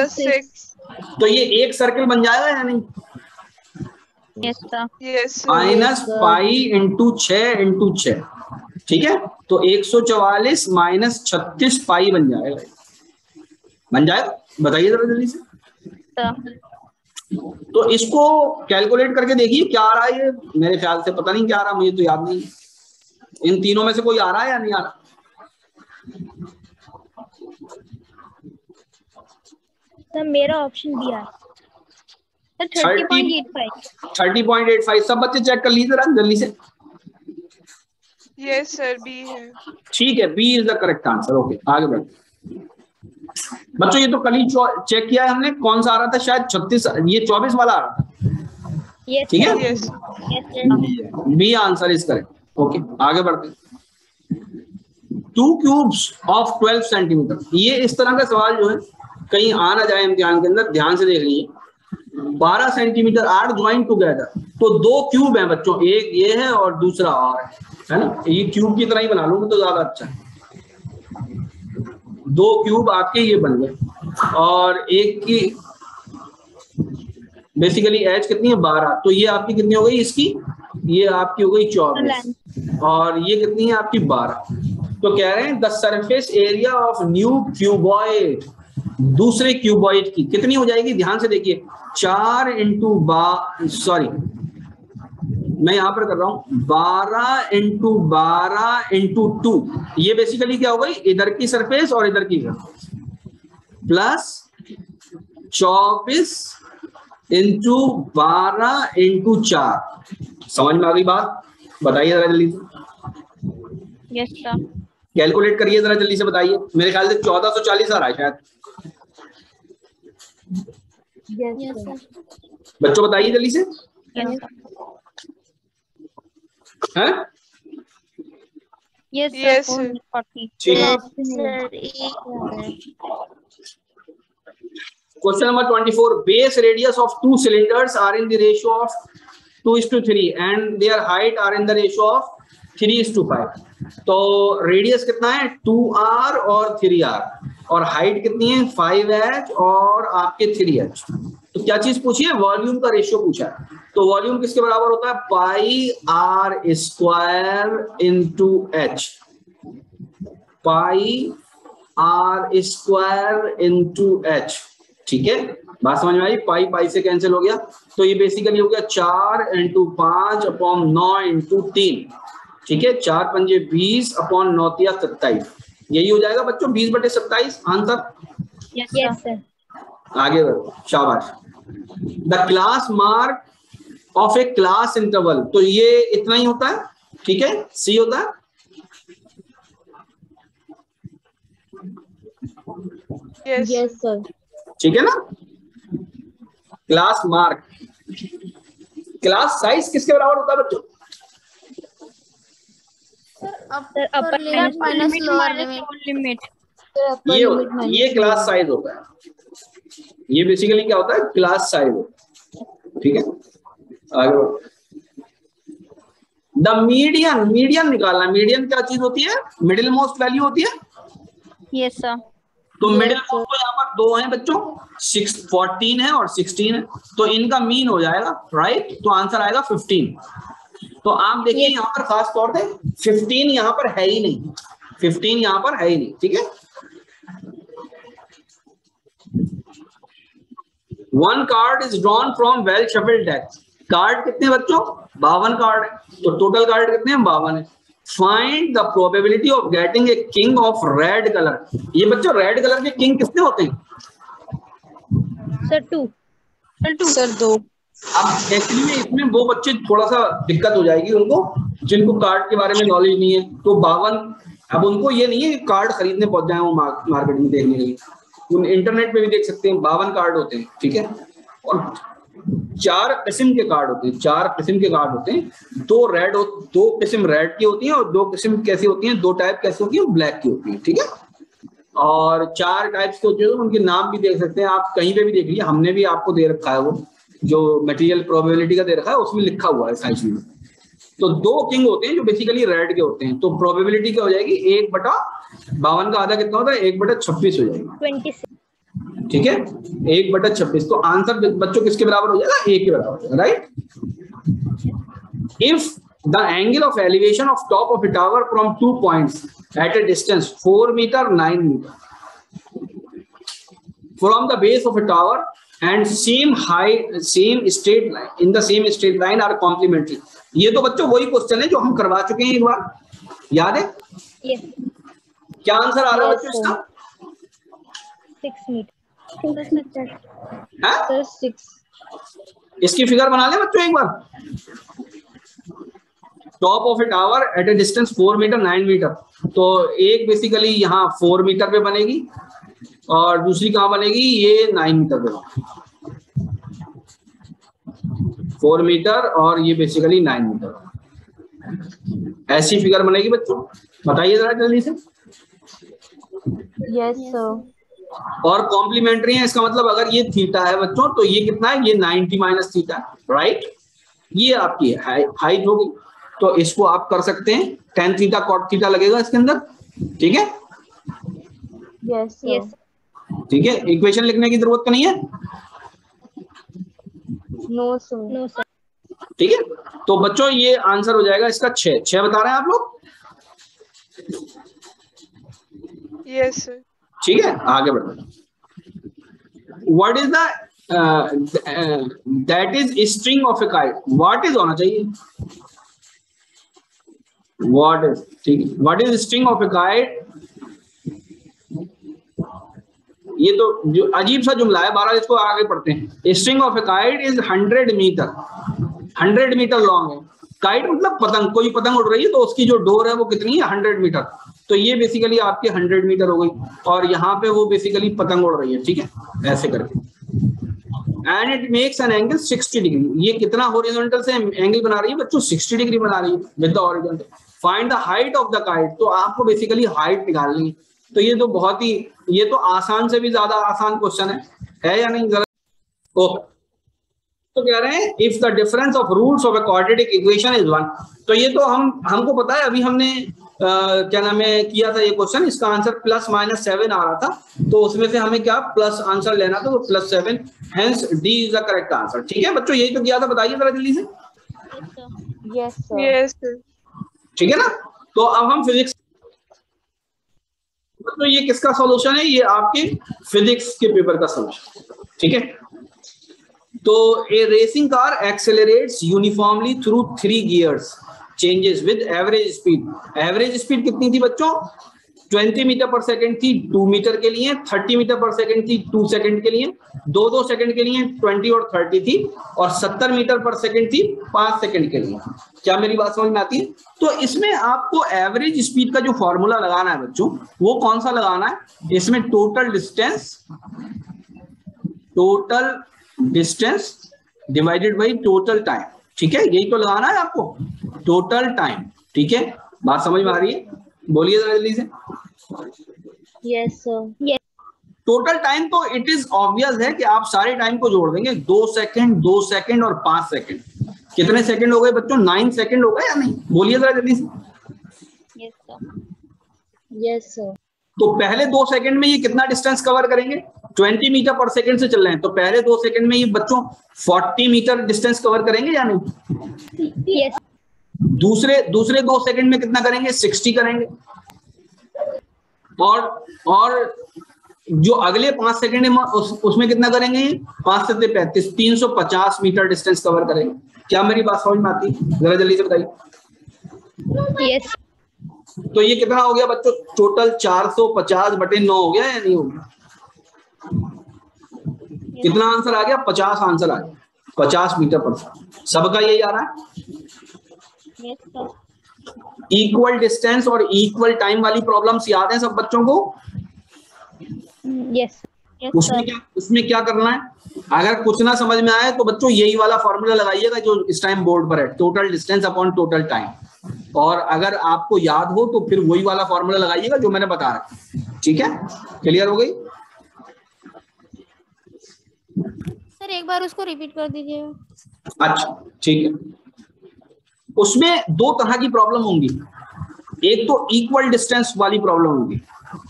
6। तो ये एक सर्कल बन जाएगा या नहीं? Yes sir. Yes -pi into 6 into 6। ठीक है, तो 144 माइनस 36 पाई बन जाएगा। बन जाएगा, बताइए जरा जल्दी से। तो इसको कैलकुलेट करके देखिए क्या आ रहा है। ये मेरे ख्याल से पता नहीं क्या आ रहा, मुझे तो याद नहीं। इन तीनों में से कोई आ रहा है या नहीं आ रहा? सर मेरा ऑप्शन बी है सर, 30.85। 30.85 सब बच्चे चेक कर लीजिए जरा जल्दी से। यस सर, बी है। ठीक है, B is the correct answer. Okay, आगे बढ़ते। बच्चों ये तो कल ही चेक किया है हमने, कौन सा आ रहा था? शायद 36, ये 24 वाला आ रहा था। ठीक है, yes B answer is correct. Okay, आगे बढ़ते। 2 क्यूब्स ऑफ 12 सेंटीमीटर, ये इस तरह का सवाल जो है कहीं आ ना जाए इम्तिहान के अंदर, ध्यान से देख लीजिए। 12 सेंटीमीटर आर ज्वाइन टुगेदर, तो 2 क्यूब हैं बच्चों, एक ये है और दूसरा और है ना? ये क्यूब की तरह ही बना लूंगा तो ज्यादा अच्छा है। 2 क्यूब आपके ये बन गए और एक की बेसिकली एज कितनी है? 12। तो ये आपकी कितनी हो गई? इसकी ये आपकी हो गई 24 और ये कितनी है आपकी? 12। तो कह रहे हैं the surface area of new cuboid, दूसरे क्यूबॉइड की कितनी हो जाएगी? ध्यान से देखिए, 4 इंटू सॉरी मैं यहां पर कर रहा हूं 12 इंटू 12 इंटू 2। ये बेसिकली क्या हो गई? इधर की सरफेस और इधर की सरफेस, प्लस 24 इंटू 12 इंटू 4। समझ में आ गई बात? बताइए जरा जल्दी से, यस सर। कैलकुलेट करिए जरा जल्दी से बताइए। मेरे ख्याल से 1440 आ रहा है शायद। Yes sir. बच्चों बताइए जल्दी से। यस हैं? Yes Yes, sir. sir. 440। ठीक है। सर एक Question number 24. Base radius of two cylinders are in the ratio of 2:3 and their height are in the ratio of 3:5. तो रेडियस कितना है 2r और 3r और हाइट कितनी है 5h और आपके 3h। तो क्या चीज पूछी है? वॉल्यूम का रेशियो पूछा है। तो वॉल्यूम किसके बराबर होता है? Pi r square into h, pi r square into h. ठीक है, बात समझ में आई? पाई पाई से कैंसिल हो गया, तो ये बेसिकली हो गया 4 इंटू 5 अपॉन 9 इंटू 3। ठीक है, 4 पंजे 20 अपॉन 9 तिया 27। यही हो जाएगा बच्चों 20/27 आंसर। Yes sir. आगे बढ़ो, शाबाश। The class mark of A class interval, तो ये इतना ही होता है। ठीक है, सी होता है। Yes, sir. Yes sir. ठीक है ना? Class mark. क्लास साइज किसके बराबर होता है बच्चों? Sir upper limit minus lower limit. ये क्लास साइज होता है। ये बेसिकली क्या होता है? क्लास साइज होता है। ठीक है, आगे बढ़ो। द मीडियन, मीडियन निकालना। मीडियन क्या चीज होती है? मिडिल मोस्ट वैल्यू होती है। Yes sir. तो मिडिल मोस्ट तो यहाँ पर दो हैं बच्चों, 14 है और 16 है, तो इनका मीन हो जाएगा, राइट? तो आंसर आएगा 15। तो आप देखिए यहाँ पर खास तौर पे 15 यहाँ पर है ही नहीं, 15 यहाँ पर है ही नहीं। ठीक है, 1 card is drawn from well shuffled deck. Card कितने बच्चों? 52 कार्ड है, तो टोटल कार्ड कितने हैं? 52 है। Find the probability of getting a king of red colour. ये बच्चों रेड कलर के किंग कितने होते हैं? सर 2। सर 2। अब एक्चुअली में इसमें वो बच्चे थोड़ा सा दिक्कत हो जाएगी उनको जिनको कार्ड के बारे में नॉलेज नहीं है। तो 52, अब उनको ये नहीं है कि कार्ड खरीदने पहुंच जाए वो मार्केट में देखने के लिए, उन इंटरनेट पे भी देख सकते हैं। 52 कार्ड होते हैं। ठीक है, और 4 किस्म के कार्ड होते हैं, 4 किस्म के कार्ड होते हैं। 2 किस्म रेड की होती हैं और 2 किस्म कैसी होती हैं? 2 टाइप कैसी होती हैं? ब्लैक की होती है। ठीक है, और 4 टाइप्स के होते हैं, उनके नाम भी देख सकते हैं आप, कहीं पे भी देख लीजिए। हमने भी आपको दे रखा है, वो जो मटेरियल प्रोबेबिलिटी का दे रखा है उसमें लिखा हुआ है साइज में। तो 2 किंग होते हैं जो बेसिकली रेड के होते हैं। तो प्रोबेबिलिटी क्या हो जाएगी? 1/52 का आधा कितना होता है? 1/26 हो जाएगा। 26। ठीक है, 1/26। तो आंसर बच्चों किसके बराबर हो जाएगा? 1 के बराबर हो जाएगा, right? If the angle of elevation of top of a tower from 2 points at a distance 4 metre 9 metre from the base of a tower and same height, same straight line, in the same straight line are complementary। ये तो बच्चों वही question है जो हम करवा चुके हैं एक बार, याद है? यस। क्या आंसर आ रहा है बच्चों इसका? 6 मीटर। हाँ? सर 6। इसकी फिगर बना ले बच्चों एक बार। Top of a tower at a distance 4 metre 9 metre, तो एक बेसिकली यहाँ 4 मीटर पे बनेगी और दूसरी कहां बनेगी? ये 9 मीटर पे, 4 मीटर और ये बेसिकली 9 मीटर। ऐसी फिगर बनेगी बच्चों, बताइए जरा जल्दी से। Yes sir. और कॉम्प्लीमेंट्री है, इसका मतलब अगर ये थीटा है बच्चों तो ये कितना है? ये 90 माइनस थीटा, राइट? ये आपकी हाइट होगी, तो इसको आप कर सकते हैं tan थीटा cot थीटा लगेगा इसके अंदर। ठीक है, यस यस। ठीक है, इक्वेशन लिखने की जरूरत तो नहीं है। No sir. No sir. ठीक है, तो बच्चों ये आंसर हो जाएगा इसका 6 बता रहे हैं आप लोग। Yes, sir. ठीक है, आगे बढ़ो। What is the that is string of a kite. What is होना चाहिए? व्हाट इज, ठीक है, what is string of a kite? ये तो जो अजीब सा जुमला है, 12 इसको आगे पढ़ते हैं। String of a kite is 100 metre, 100 metre long है। काइट मतलब पतंग, कोई पतंग उड़ रही है तो उसकी जो डोर है वो कितनी है 100 मीटर। तो ये बेसिकली आपके 100 मीटर हो गई, और यहाँ पे वो बेसिकली पतंग उड़ रही है, ठीक है, ऐसे करके। And it makes an angle 60 degree. ये कितना हॉरिजॉन्टल से एंगल बना रही है बच्चों, 60 डिग्री बना रही है with the horizontal. Find the height of the kite, तो आपको बेसिकली हाइट निकालनी है। तो ये तो बहुत ही, ये तो आसान से भी ज्यादा आसान क्वेश्चन है या नहीं? जरा तो कह रहे हैं if the difference of roots of a quadratic equation is 1। तो ये तो हमको पता है, अभी हमने क्या नाम है किया था ये क्वेश्चन, इसका आंसर +-7 आ रहा था, तो उसमें से हमें क्या प्लस आंसर लेना था, तो +7, hence D is the correct answer. ठीक है बच्चों, यही तो किया था, बताइए जरा जल्दी से। Yes sir. Yes, sir. ठीक है ना? तो अब हम फिजिक्स, तो ये किसका सॉल्यूशन है? ये आपके फिजिक्स के पेपर का सॉल्यूशन। ठीक है, तो a racing car accelerates uniformly through 3 gears, changes with average speed. Average speed कितनी थी बच्चों? 20 मीटर पर सेकंड थी 2 मीटर के लिए, 30 मीटर पर सेकंड थी 2 सेकंड के लिए, 2 सेकंड के लिए 20 और 30 थी, और 70 मीटर पर सेकंड थी 5 सेकंड के लिए। क्या मेरी बात समझ में आती है? तो इसमें आपको एवरेज स्पीड का जो फॉर्मूला लगाना है बच्चों, वो कौन सा लगाना है? इसमें total distance divided by total time. ठीक है, यही तो लगाना है आपको, टोटल टाइम। ठीक है, बात समझ में आ रही है? बोलिए जरा जल्दी से। Yes sir. Yes. Total time तो इट इज ऑब्वियस है कि आप सारे टाइम को जोड़ देंगे, 2 सेकंड, 2 सेकंड और 5 सेकंड। कितने सेकंड हो गए बच्चों? 9 सेकंड हो गए या नहीं? बोलिए जरा जल्दी से। Yes sir. Yes sir. तो पहले 2 सेकंड में ये कितना डिस्टेंस कवर करेंगे? 20 मीटर पर सेकंड से चल रहे हैं, तो पहले 2 सेकंड में ये बच्चों 40 मीटर डिस्टेंस कवर करेंगे या नहीं? यस। दूसरे 2 सेकंड में कितना करेंगे? 60 करेंगे। और जो अगले 5 सेकंड में उसमें कितना करेंगे? 5 से 35, 350 मीटर डिस्टेंस कवर करेंगे। क्या मेरी बात समझ में आती है? जरा जल्दी से बताइए। यस। तो ये कितना हो गया बच्चों? टोटल 450/9 हो गया या नहीं हो गया? कितना आंसर आ गया? 50 आंसर आ गया, 50 मीटर पर सेकंड। सबका यही आ रहा है। Yes sir. इक्वल डिस्टेंस और इक्वल टाइम वाली प्रॉब्लम्स याद है सब बच्चों को? यस। उसमें क्या करना है? अगर कुछ ना समझ में आए तो बच्चों यही वाला फॉर्मूला लगाइएगा जो इस टाइम बोर्ड पर है, total distance upon total time. और अगर आपको याद हो तो फिर वही वाला फॉर्मूला लगाइएगा जो मैंने बता रखा। ठीक है, क्लियर हो गई? सर एक बार उसको रिपीट कर दीजिए। अच्छा ठीक है, उसमें 2 तरह की प्रॉब्लम होंगी। एक तो इक्वल डिस्टेंस वाली प्रॉब्लम होगी,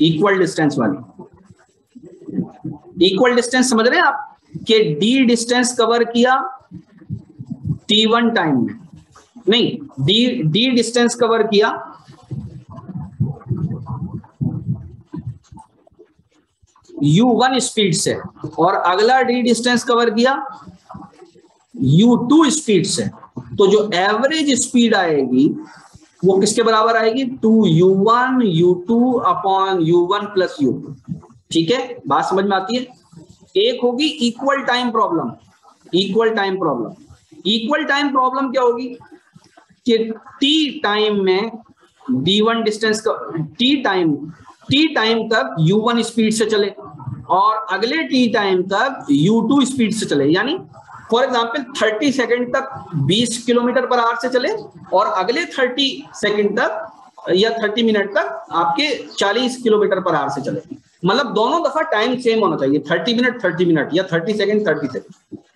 इक्वल डिस्टेंस वाली। इक्वल डिस्टेंस समझ रहे हैं आप कि डी डिस्टेंस कवर किया t1 टाइम में, नहीं डी डिस्टेंस कवर किया u1 स्पीड से, और अगला डी डिस्टेंस कवर किया u2 स्पीड से। तो जो एवरेज स्पीड आएगी वो किसके बराबर आएगी? 2u1 u2 upon u1 plus u2। ठीक है, बात समझ में आती है? एक होगी equal time problem. Equal time problem क्या होगी कि t टाइम में d1 डिस्टेंस का t टाइम तक u1 स्पीड से चले और अगले t टाइम तक u2 स्पीड से चले। यानी फॉर एग्जाम्पल 30 सेकंड तक 20 किलोमीटर पर आवर से चले और अगले 30 सेकंड तक या 30 मिनट तक आपके 40 किलोमीटर पर आवर से चले। मतलब दोनों दफा टाइम सेम होना चाहिए, 30 मिनट या 30 सेकंड,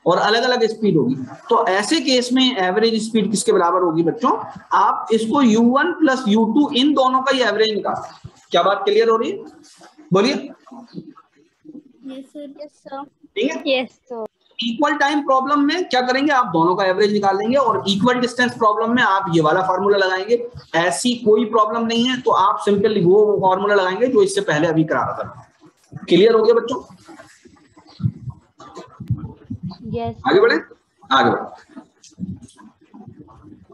और अलग अलग स्पीड होगी। तो ऐसे केस में एवरेज स्पीड किसके बराबर होगी बच्चों? आप इसको u1 प्लस u2 इन दोनों का ही एवरेज निकाल। क्या बात क्लियर हो रही है? बोलिए। Yes sir. Yes sir. ठीक है, yes sir. Equal time problem में क्या करेंगे? आप दोनों का एवरेज निकाल लेंगे, और इक्वल डिस्टेंस प्रॉब्लम में आप ये वाला फॉर्मूला लगाएंगे। ऐसी कोई प्रॉब्लम नहीं है तो आप सिंपली वो फॉर्मूला लगाएंगे जो इससे पहले अभी करा रहा था। क्लियर हो गया बच्चों? यस। आगे बढ़े।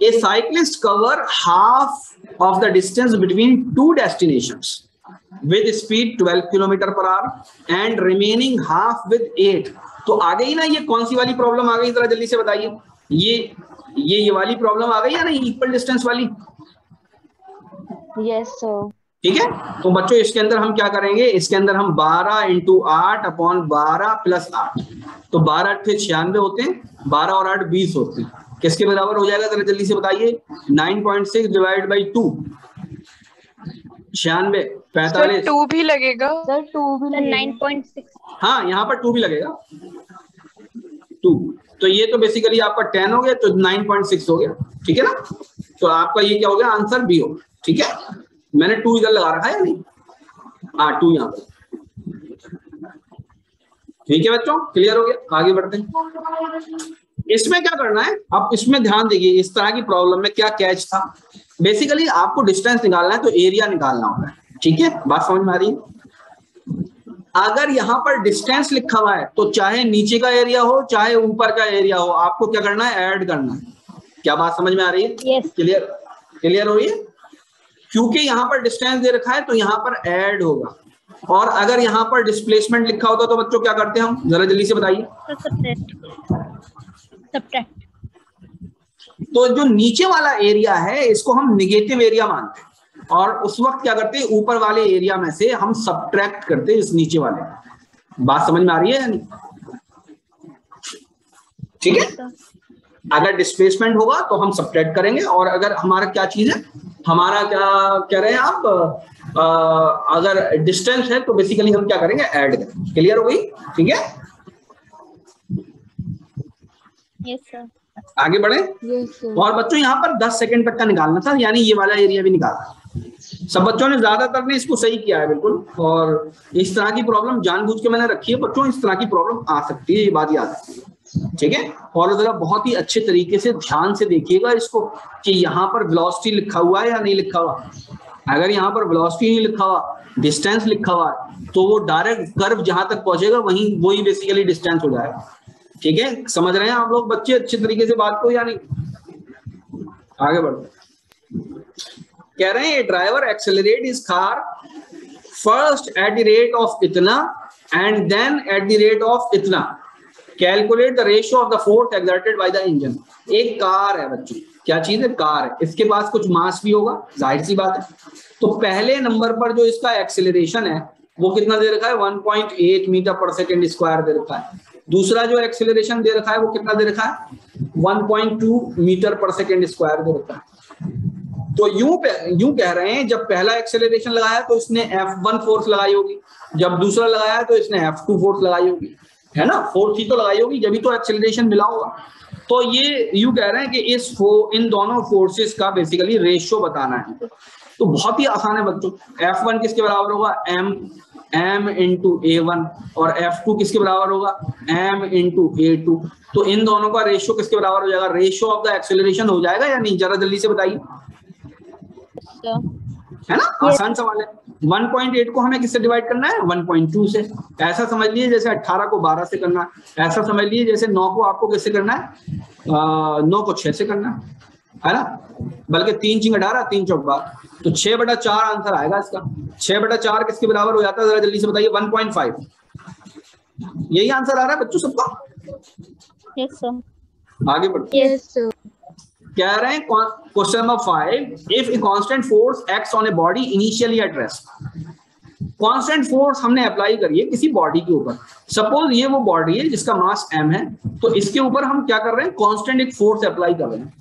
A cyclist cover half of the distance between 2 destinations. With speed 12 kilometre per hour and remaining half with 8। तो आ गई ना, ये कौन सी वाली प्रॉब्लम आ गई, जरा जल्दी से बताइए। ये वाली प्रॉब्लम आ गई या नहीं, इक्वल डिस्टेंस वाली? Yes sir. ठीक है, तो बच्चों इसके अंदर हम क्या करेंगे, इसके अंदर हम 12 इंटू 8 अपॉन 12 प्लस 8, तो 12 8 96 होते हैं, 12 और 8 20 होते हैं। किसके बराबर हो जाएगा, जरा जल्दी से बताइए। 9.6 डिवाइड बाई 2, 96, 45। 2 भी लगेगा सर 2 भी 9.6। हाँ, यहाँ पर 2 भी लगेगा, 2। तो ये तो बेसिकली आपका 10 हो गया, तो 9.6 हो गया। ठीक है ना, तो आपका ये क्या हो गया, आंसर बी हो। ठीक है, मैंने 2 इधर लगा रखा है या नहीं? हाँ, 2 यहाँ पर। ठीक है बच्चों, क्लियर हो गया, आगे बढ़ते हैं। इसमें क्या करना है, अब इसमें ध्यान दीजिए, इस तरह की प्रॉब्लम में क्या कैच था। बेसिकली आपको डिस्टेंस निकालना है तो एरिया निकालना होगा। ठीक है, बात समझ में आ रही है? अगर यहाँ पर डिस्टेंस लिखा हुआ है तो चाहे नीचे का एरिया हो चाहे ऊपर का एरिया हो, आपको क्या करना है, ऐड करना है। क्या बात समझ में आ रही है? Yes. क्लियर हो रही है? क्योंकि यहाँ पर डिस्टेंस दे रखा है तो यहाँ पर ऐड होगा, और अगर यहाँ पर डिस्प्लेसमेंट लिखा होता तो बच्चों क्या करते हैं हम, जरा जल्दी से बताइए। सब्ट्रैक्ट। तो जो नीचे वाला एरिया है इसको हम निगेटिव एरिया मानते हैं, और उस वक्त क्या करते हैं, ऊपर वाले एरिया में से हम सब्ट्रैक्ट करते हैं इस नीचे वाले। बात समझ में आ रही है या नहीं? ठीक है, अगर डिस्प्लेसमेंट होगा तो हम सब्ट्रैक्ट करेंगे, और अगर हमारा क्या चीज है, हमारा क्या कह रहे हैं आप, अगर डिस्टेंस है तो बेसिकली हम क्या करेंगे, ऐड करेंगे। क्लियर हो गई? ठीक है, यस सर। आगे बढ़े। और बच्चों यहाँ पर 10 सेकंड तक का निकालना था, यानी ये वाला एरिया भी निकालना। सब बच्चों ने, ज्यादातर ने इसको सही किया है बिल्कुल, और इस तरह की प्रॉब्लम जानबूझ के मैंने रखी है बच्चों, इस तरह की प्रॉब्लम आ सकती है, ये बात याद है। ठीक है, और जरा बहुत ही अच्छे तरीके से ध्यान से देखिएगा इसको कि यहाँ पर वेलोसिटी लिखा हुआ है या नहीं लिखा हुआ। अगर यहाँ पर वेलोसिटी नहीं लिखा हुआ, डिस्टेंस लिखा हुआ है, तो वो डायरेक्ट कर्व जहां तक पहुंचेगा वही बेसिकली डिस्टेंस हो जाएगा। ठीक है, समझ रहे हैं आप लोग बच्चे अच्छे तरीके से बात को या नहीं? आगे बढ़ते। कह रहे हैं driver accelerate his car first at the rate of इतना and then at the rate of इतना, calculate the ratio of the force exerted by the engine. एक कार है बच्चों, क्या चीज है, कार है, इसके पास कुछ मास भी होगा, जाहिर सी बात है। तो पहले नंबर पर जो इसका एक्सेलरेशन है वो कितना दे रखा है, 1.8 मीटर पर सेकेंड स्क्वायर दे रखा है। दूसरा जो एक्सेलरेशन दे रखा है वो कितना दे रखा है, 1.2 मीटर पर सेकेंड स्क्वायर दे रखा है। तो यूं कह रहे हैं, जब पहला एक्सेलरेशन लगाया तो इसने F1 फोर्स लगाई होगी, जब दूसरा लगाया तो इसने F2 फोर्स लगाई होगी, है ना, फोर्स ही तो लगाई होगी, जब भी तो एक्सेलरेशन मिला होगा। तो ये यूं कह रहे हैं कि इन दोनों फोर्सेस का बेसिकली रेशियो बताना है। तो बहुत ही आसान है बच्चों, F1 किसके बराबर होगा, m इंटू A1, और F2 किसके बराबर होगा, m इंटू A2। तो इन दोनों का रेशियो किसके बराबर हो जाएगा, रेशियो ऑफ द एक्सेलरेशन हो जाएगा या नहीं, जरा जल्दी से बताइए। है ना, आसान सवाल है। 1.8 को हमें किससे डिवाइड करना है, 1.2 से। ऐसा समझ लीजिए जैसे 18 को 12 से करना है, ऐसा समझ लीजिए जैसे 9 को आपको किससे करना है, 9 को 6 से करना है ना, बल्कि 3 चिंग 18, 3 चौक 12, तो 6/4 आंसर आएगा इसका। 6/4 किसके बराबर हो जाता है, जरा जल्दी से बताइए, 1.5। यही आंसर आ रहा है बच्चों सबका? Yes sir. आगे बढ़ते। Yes sir. कह रहे हैं question number 5, if a constant force acts on a body initially at rest. Constant force हमने अप्लाई करी है किसी बॉडी के ऊपर, सपोज ये वो बॉडी है जिसका मास m है, तो इसके ऊपर हम क्या कर रहे हैं, कांस्टेंट एक फोर्स अप्लाई कर रहे हैं।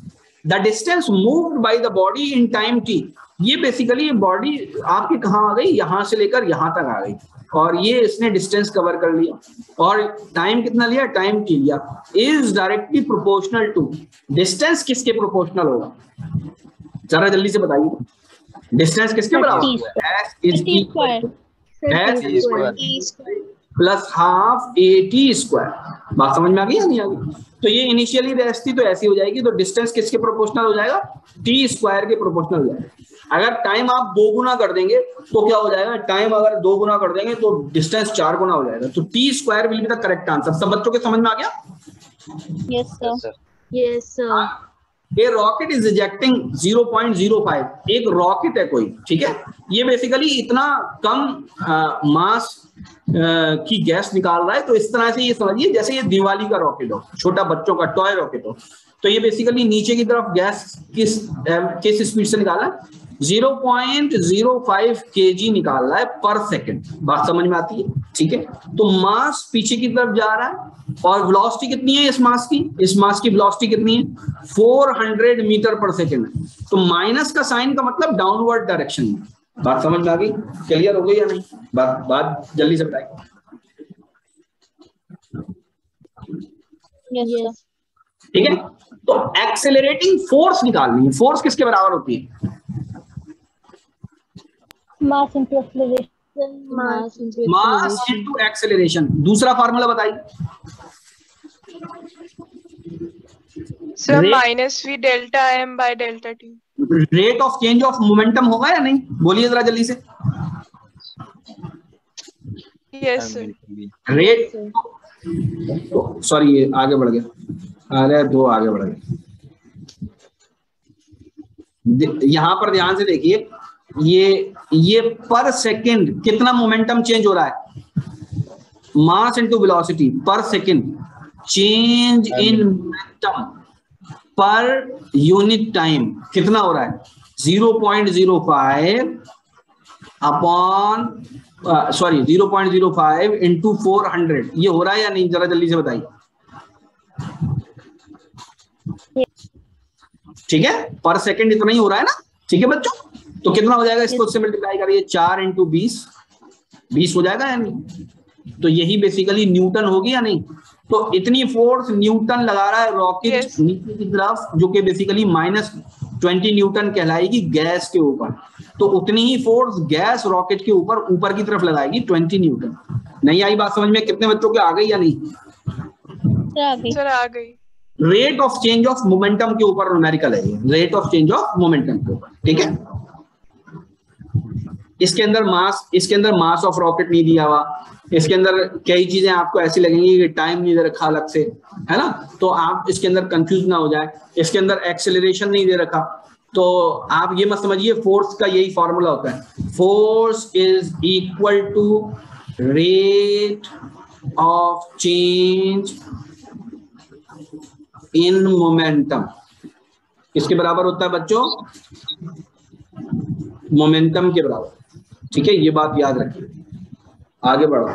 The distance moved by the body in time t, ये बेसिकली ये बॉडी आपकी कहाँ आ गई, यहां से लेकर यहां तक आ गई, और ये इसने डिस्टेंस कवर कर लिया, और टाइम कितना लिया, टाइम t लिया, is directly proportional to, distance किसके प्रोपोर्शनल होगा, जरा जल्दी से बताइए, डिस्टेंस किसके बराबर होगा, s is plus half AT square. बात समझ में आ गई या नहीं आ गई? तो ये इनिशियली रेस्ट थी तो ऐसी हो जाएगी, तो डिस्टेंस किसके प्रोपोर्शनल हो जाएगा, t स्क्वायर के प्रोपोर्शनल हो जाएगा। अगर टाइम आप 2 गुना कर देंगे तो क्या हो जाएगा, टाइम अगर 2 गुना कर देंगे तो डिस्टेंस 4 गुना हो जाएगा। तो t square will be the correct answer. सब बच्चों के समझ में आ गया? Yes sir. Yes sir. A rocket is ejecting 0.05, एक रॉकेट है कोई, ठीक है, ये बेसिकली इतना कम मास की गैस निकाल रहा है, तो इस तरह से ये समझिए जैसे ये दिवाली का रॉकेट हो, छोटा बच्चों का टॉय रॉकेट हो, तो ये बेसिकली नीचे की तरफ गैस किस स्पीड से निकाल रहा है, 0.05 kg निकाल रहा है पर सेकंड। बात समझ में आती है, ठीक है। तो मास पीछे की तरफ जा रहा है और वेलोसिटी कितनी है इस मास की, इस मास की वेलोसिटी कितनी है, 400 मीटर पर सेकंड है। तो माइनस का साइन का मतलब डाउनवर्ड डायरेक्शन में। बात समझ में आ गई, क्लियर हो गई या नहीं? बात जल्दी से बताइए। ठीक है, तो एक्सेलरेटिंग फोर्स निकालनी है। फोर्स किसके बराबर होती है? Mass into acceleration. Mass into acceleration. दूसरा फार्मूला बताइए sir, minus v delta m by delta t। Rate of change of momentum होगा या नहीं, बोलिए जरा जल्दी से। Yes sir. रेट, सॉरी ये आगे बढ़ गया, अरे दो आगे बढ़ गए। यहां पर ध्यान से देखिए, ये पर सेकंड कितना मोमेंटम चेंज हो रहा है, मास इनटू वेलोसिटी पर second, change in momentum per unit time कितना हो रहा है, 0.05 अपॉन 0.05 इंटू 400। ये हो रहा है या नहीं, जरा जल्दी से बताइए। ठीक है, पर सेकंड इतना ही हो रहा है ना, ठीक है बच्चों। तो कितना हो जाएगा, इसको उससे मल्टीप्लाई करिए, 4 इंटू 20 हो जाएगा या नहीं? तो यही बेसिकली न्यूटन होगी या नहीं? तो इतनी फोर्स न्यूटन लगा रहा है रॉकेट नीचे की तरफ, जो कि बेसिकली -20 न्यूटन कहलाएगी गैस के ऊपर। तो उतनी ही फोर्स गैस रॉकेट के ऊपर की तरफ लगाएगी 20 न्यूटन। नहीं आई बात समझ में? कितने बच्चों के आ गई या नहीं? सर आ गई। Rate of change of momentum के ऊपर न्यूमेरिकल है ये, rate of change of momentum के ऊपर, ठीक है। इसके अंदर मास ऑफ रॉकेट नहीं दिया हुआ, इसके अंदर कई चीजें आपको ऐसी लगेंगी कि टाइम नहीं दे रखा अलग से, है ना, तो आप इसके अंदर कंफ्यूज ना हो जाए। इसके अंदर एक्सेलरेशन नहीं दे रखा, तो आप ये मत समझिए, फोर्स का यही फॉर्मूला होता है, force is equal to rate of change in momentum. किसके बराबर होता है बच्चों? मोमेंटम के बराबर, ठीक है, ये बात याद रखिए। आगे बढ़ो।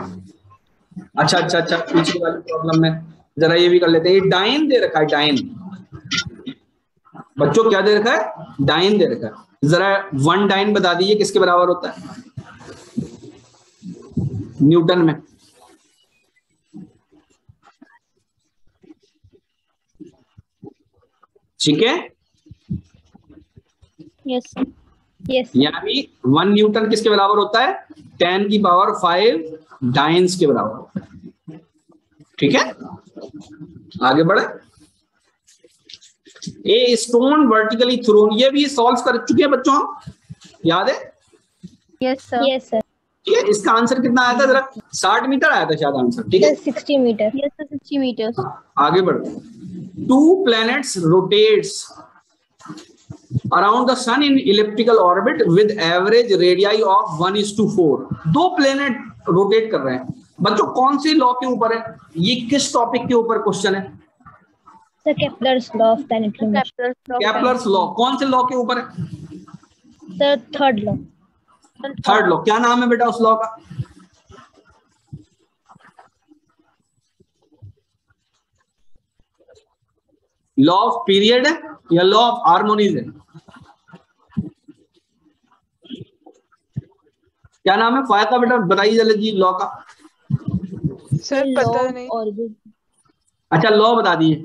अच्छा पीछे वाली प्रॉब्लम में जरा ये भी कर लेते हैं। डाइन दे रखा है, डाइन बच्चों क्या दे रखा है? डाइन दे रखा है। जरा 1 डाइन बता दीजिए किसके बराबर होता है न्यूटन में? ठीक है, यस यस। यानी 1 न्यूटन किसके बराबर होता है? 10 की पावर 5 डाइन्स के बराबर होता है, ठीक है। आगे बढ़े। ए स्टोन वर्टिकली थ्रोन, ये भी सॉल्व कर चुके हैं बच्चों हम, याद है? Yes sir yes sir. ठीक है, इसका आंसर कितना आया था जरा? 60 मीटर आया था शायद आंसर, ठीक है। 60 मीटर। Yes sir 60 metre. आगे बढ़ते हैं। 2 planets rotates around the sun in elliptical orbit with average radii of 1:4। 2 planet rotate कर रहे हैं बच्चों, कौन सी लॉ के ऊपर है? ये किस टॉपिक के ऊपर क्वेश्चन है? Sir Kepler's law of planetary motion. Kepler's law कौन से लॉ के ऊपर है? Sir third law. क्या नाम है बेटा उस लॉ का? लॉ ऑफ पीरियड है या लॉ ऑफ हार्मोनीज है? क्या नाम है फायदा बेटा, बताइए जल्दी लॉ का। सर पता नहीं। अच्छा लॉ बता दिए।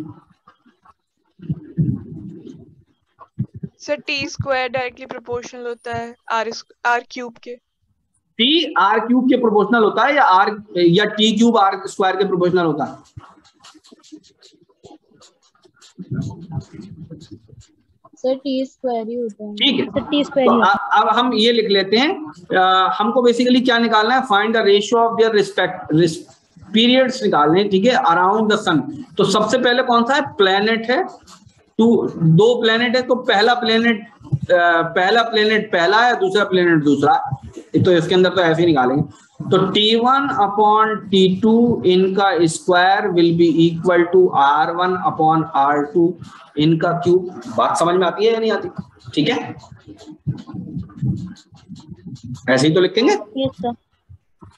सर t² डायरेक्टली प्रोपोर्शनल होता है r क्यूब के। t r³ के प्रोपोर्शनल होता है या t³ r² के प्रोपोर्शनल होता है? सर t² ही होता है। ठीक है, सर t²। तो अब हम ये लिख लेते हैं, हमको बेसिकली क्या निकालना है? Find the ratio of there respect periods निकालने, ठीक है, अराउंड द सन। तो सबसे पहले कौन सा है? प्लेनेट है, दो प्लेनेट है तो पहला प्लेनेट पहला है, दूसरा प्लेनेट दूसरा, तो इसके अंदर तो ऐसे ही निकालेंगे। तो T1 अपॉन T2 इनका square will be equal to R1 upon R2 इनका क्यूब। बात समझ में आती है या नहीं आती? ठीक है, ऐसे ही तो लिखेंगे। Yes sir.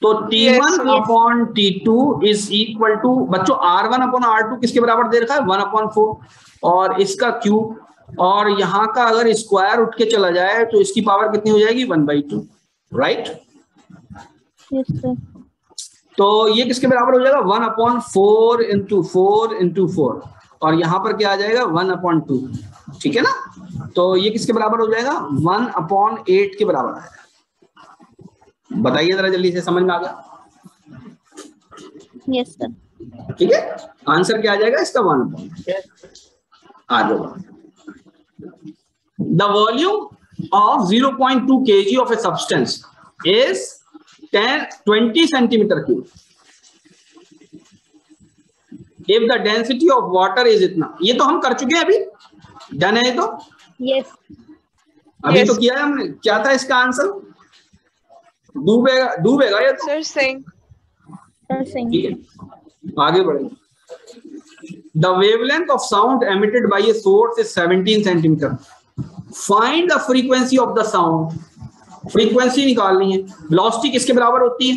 तो T1 upon T2 is equal to, बच्चों R1 अपॉन R2 किसके बराबर दे रखा है? 1/4 और इसका क्यूब, और यहाँ का अगर स्क्वायर उठ के चला जाए तो इसकी पावर कितनी हो जाएगी? 1/2, राइट? Yes sir. तो ये किसके बराबर हो जाएगा? 1/4 इंटू 4 इंटू 4, और यहाँ पर क्या आ जाएगा? 1/2, ठीक है ना? तो ये किसके बराबर हो जाएगा? 1/8 के बराबर आएगा। बताइए जरा जल्दी से, समझ में आ गया? Yes sir. ठीक है, आंसर क्या आ जाएगा इसका? 1/8। आ जाओ। The volume of 0.2 kg of a substance is 20 centimetre cube if the density of water is इतना। ये तो हम कर चुके हैं, अभी डन है ये तो। यस। अभी तो किया है हमने। क्या था इसका आंसर? डूबेगा ये तो। Sir sink. ठीक है, आगे बढ़ेंगे। The wavelength of sound emitted by a source is 17 centimeter. Find the frequency of the sound. Frequency निकालनी है। वेलोसिटी किसके बराबर होती है?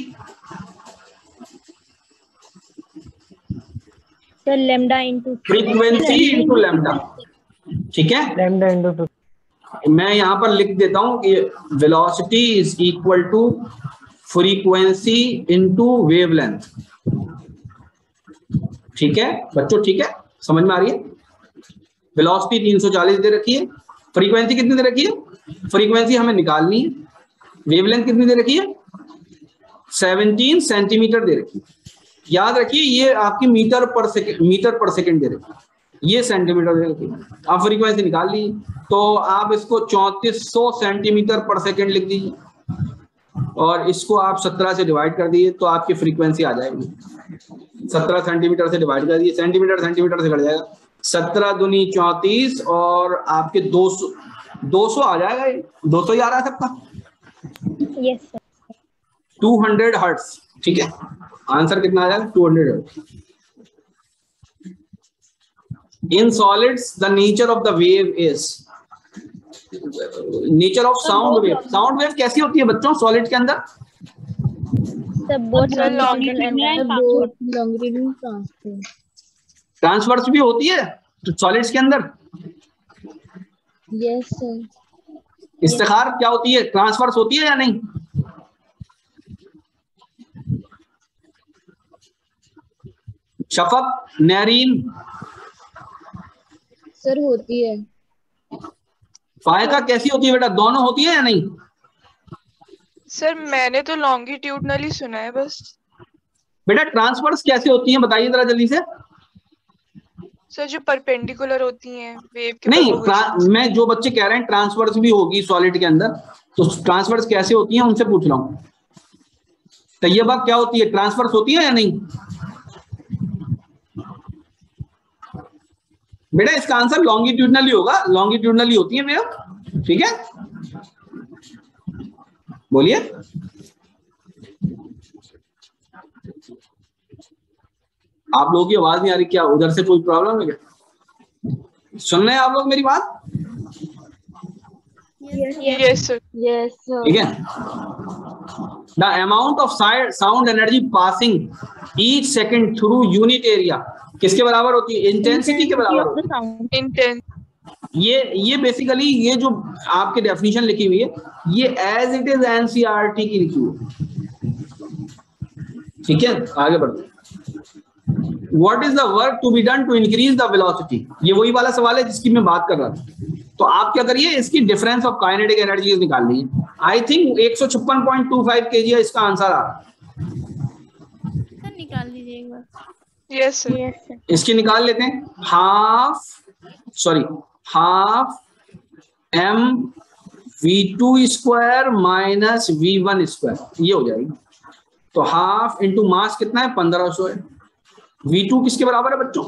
Sir lambda into frequency into lambda, ठीक है? Lambda into 2। मैं यहां पर लिख देता हूं कि velocity is equal to frequency into wavelength. ठीक है बच्चों, ठीक है, समझ में आ रही है? वेलोसिटी 340 दे रखी है, फ्रीक्वेंसी कितनी दे रखी है? फ्रीक्वेंसी हमें निकालनी है। वेवलेंथ कितनी दे रखी है? 17 सेंटीमीटर दे रखी है। याद रखिए ये आपकी मीटर पर सेकेंड दे रखी है, ये सेंटीमीटर दे रखी है। आप फ्रीक्वेंसी निकाल ली तो आप इसको 3400 सेंटीमीटर पर सेकेंड लिख दीजिए और इसको आप 17 से डिवाइड कर दीजिए तो आपकी फ्रीक्वेंसी आ जाएगी। 17 सेंटीमीटर से डिवाइड कर दिए, सेंटीमीटर से कट जाएगा। 17 दूनी 34 और आपके 200 आ जाएगा। ये 200 ही आ रहा है सबका। Yes sir. 200 हर्ट्ज, ठीक है। आंसर कितना आ जाएगा? 200 hertz. In solids the nature of the wave is, nature of sound wave. Sound wave कैसी होती है बच्चों सॉलिड के अंदर? सर बोथ लॉन्गिट्यूडनल ट्रांसवर्स भी होती है सॉलिड्स के अंदर। Yes sir. इस्तिखार क्या होती है? ट्रांसवर्स होती है या नहीं? शफक, नहरीन? सर होती है। फायका कैसी होती है बेटा? दोनों होती है या नहीं? सर मैंने तो लॉन्गिट्यूडनली सुना है बस। बेटा ट्रांसवर्स कैसे होती है बताइए जरा जल्दी से। सर जो परपेंडिकुलर होती हैं वेव के नहीं, propagation। मैं जो बच्चे कह रहे हैं ट्रांसवर्स भी होगी सॉलिड के अंदर, तो ट्रांसवर्स कैसे होती है उनसे पूछ रहा हूँ। तैयबा क्या होती है? ट्रांसवर्स होती है या नहीं? बेटा इसका आंसर लॉन्गिट्यूडनली होगा, लॉन्गिट्यूडनली होती है वेव, ठीक है? बोलिए। आप लोगों की आवाज नहीं आ रही क्या? उधर से कोई प्रॉब्लम है क्या? सुन रहे हैं आप लोग मेरी बात? Yes sir. Yes sir. ठीक है। The amount of sound energy passing each second through unit area किसके बराबर होती है? इंटेंसिटी के बराबर होती है। इंटेंस। ये बेसिकली ये जो आपके डेफिनेशन लिखी हुई है ये एज इट इज एनसीईआरटी की लिखी हुई है, ठीक है? आगे बढ़ते। What is the work to be done to increase the velocity? ये वही वाला सवाल है जिसकी मैं बात कर रहा था। तो आप क्या करिए, इसकी डिफरेंस ऑफ काइनेटिक एनर्जी निकालनी है। आई थिंक 156.25 kg है इसका आंसर आ रहा है। निकाल लीजिए एक बार। Yes sir. इसकी निकाल लेते हैं। Half m v2 square minus v1 square ये हो जाएगी। तो हाफ इंटू मास कितना है? 1500 है। v2 किसके बराबर है बच्चों?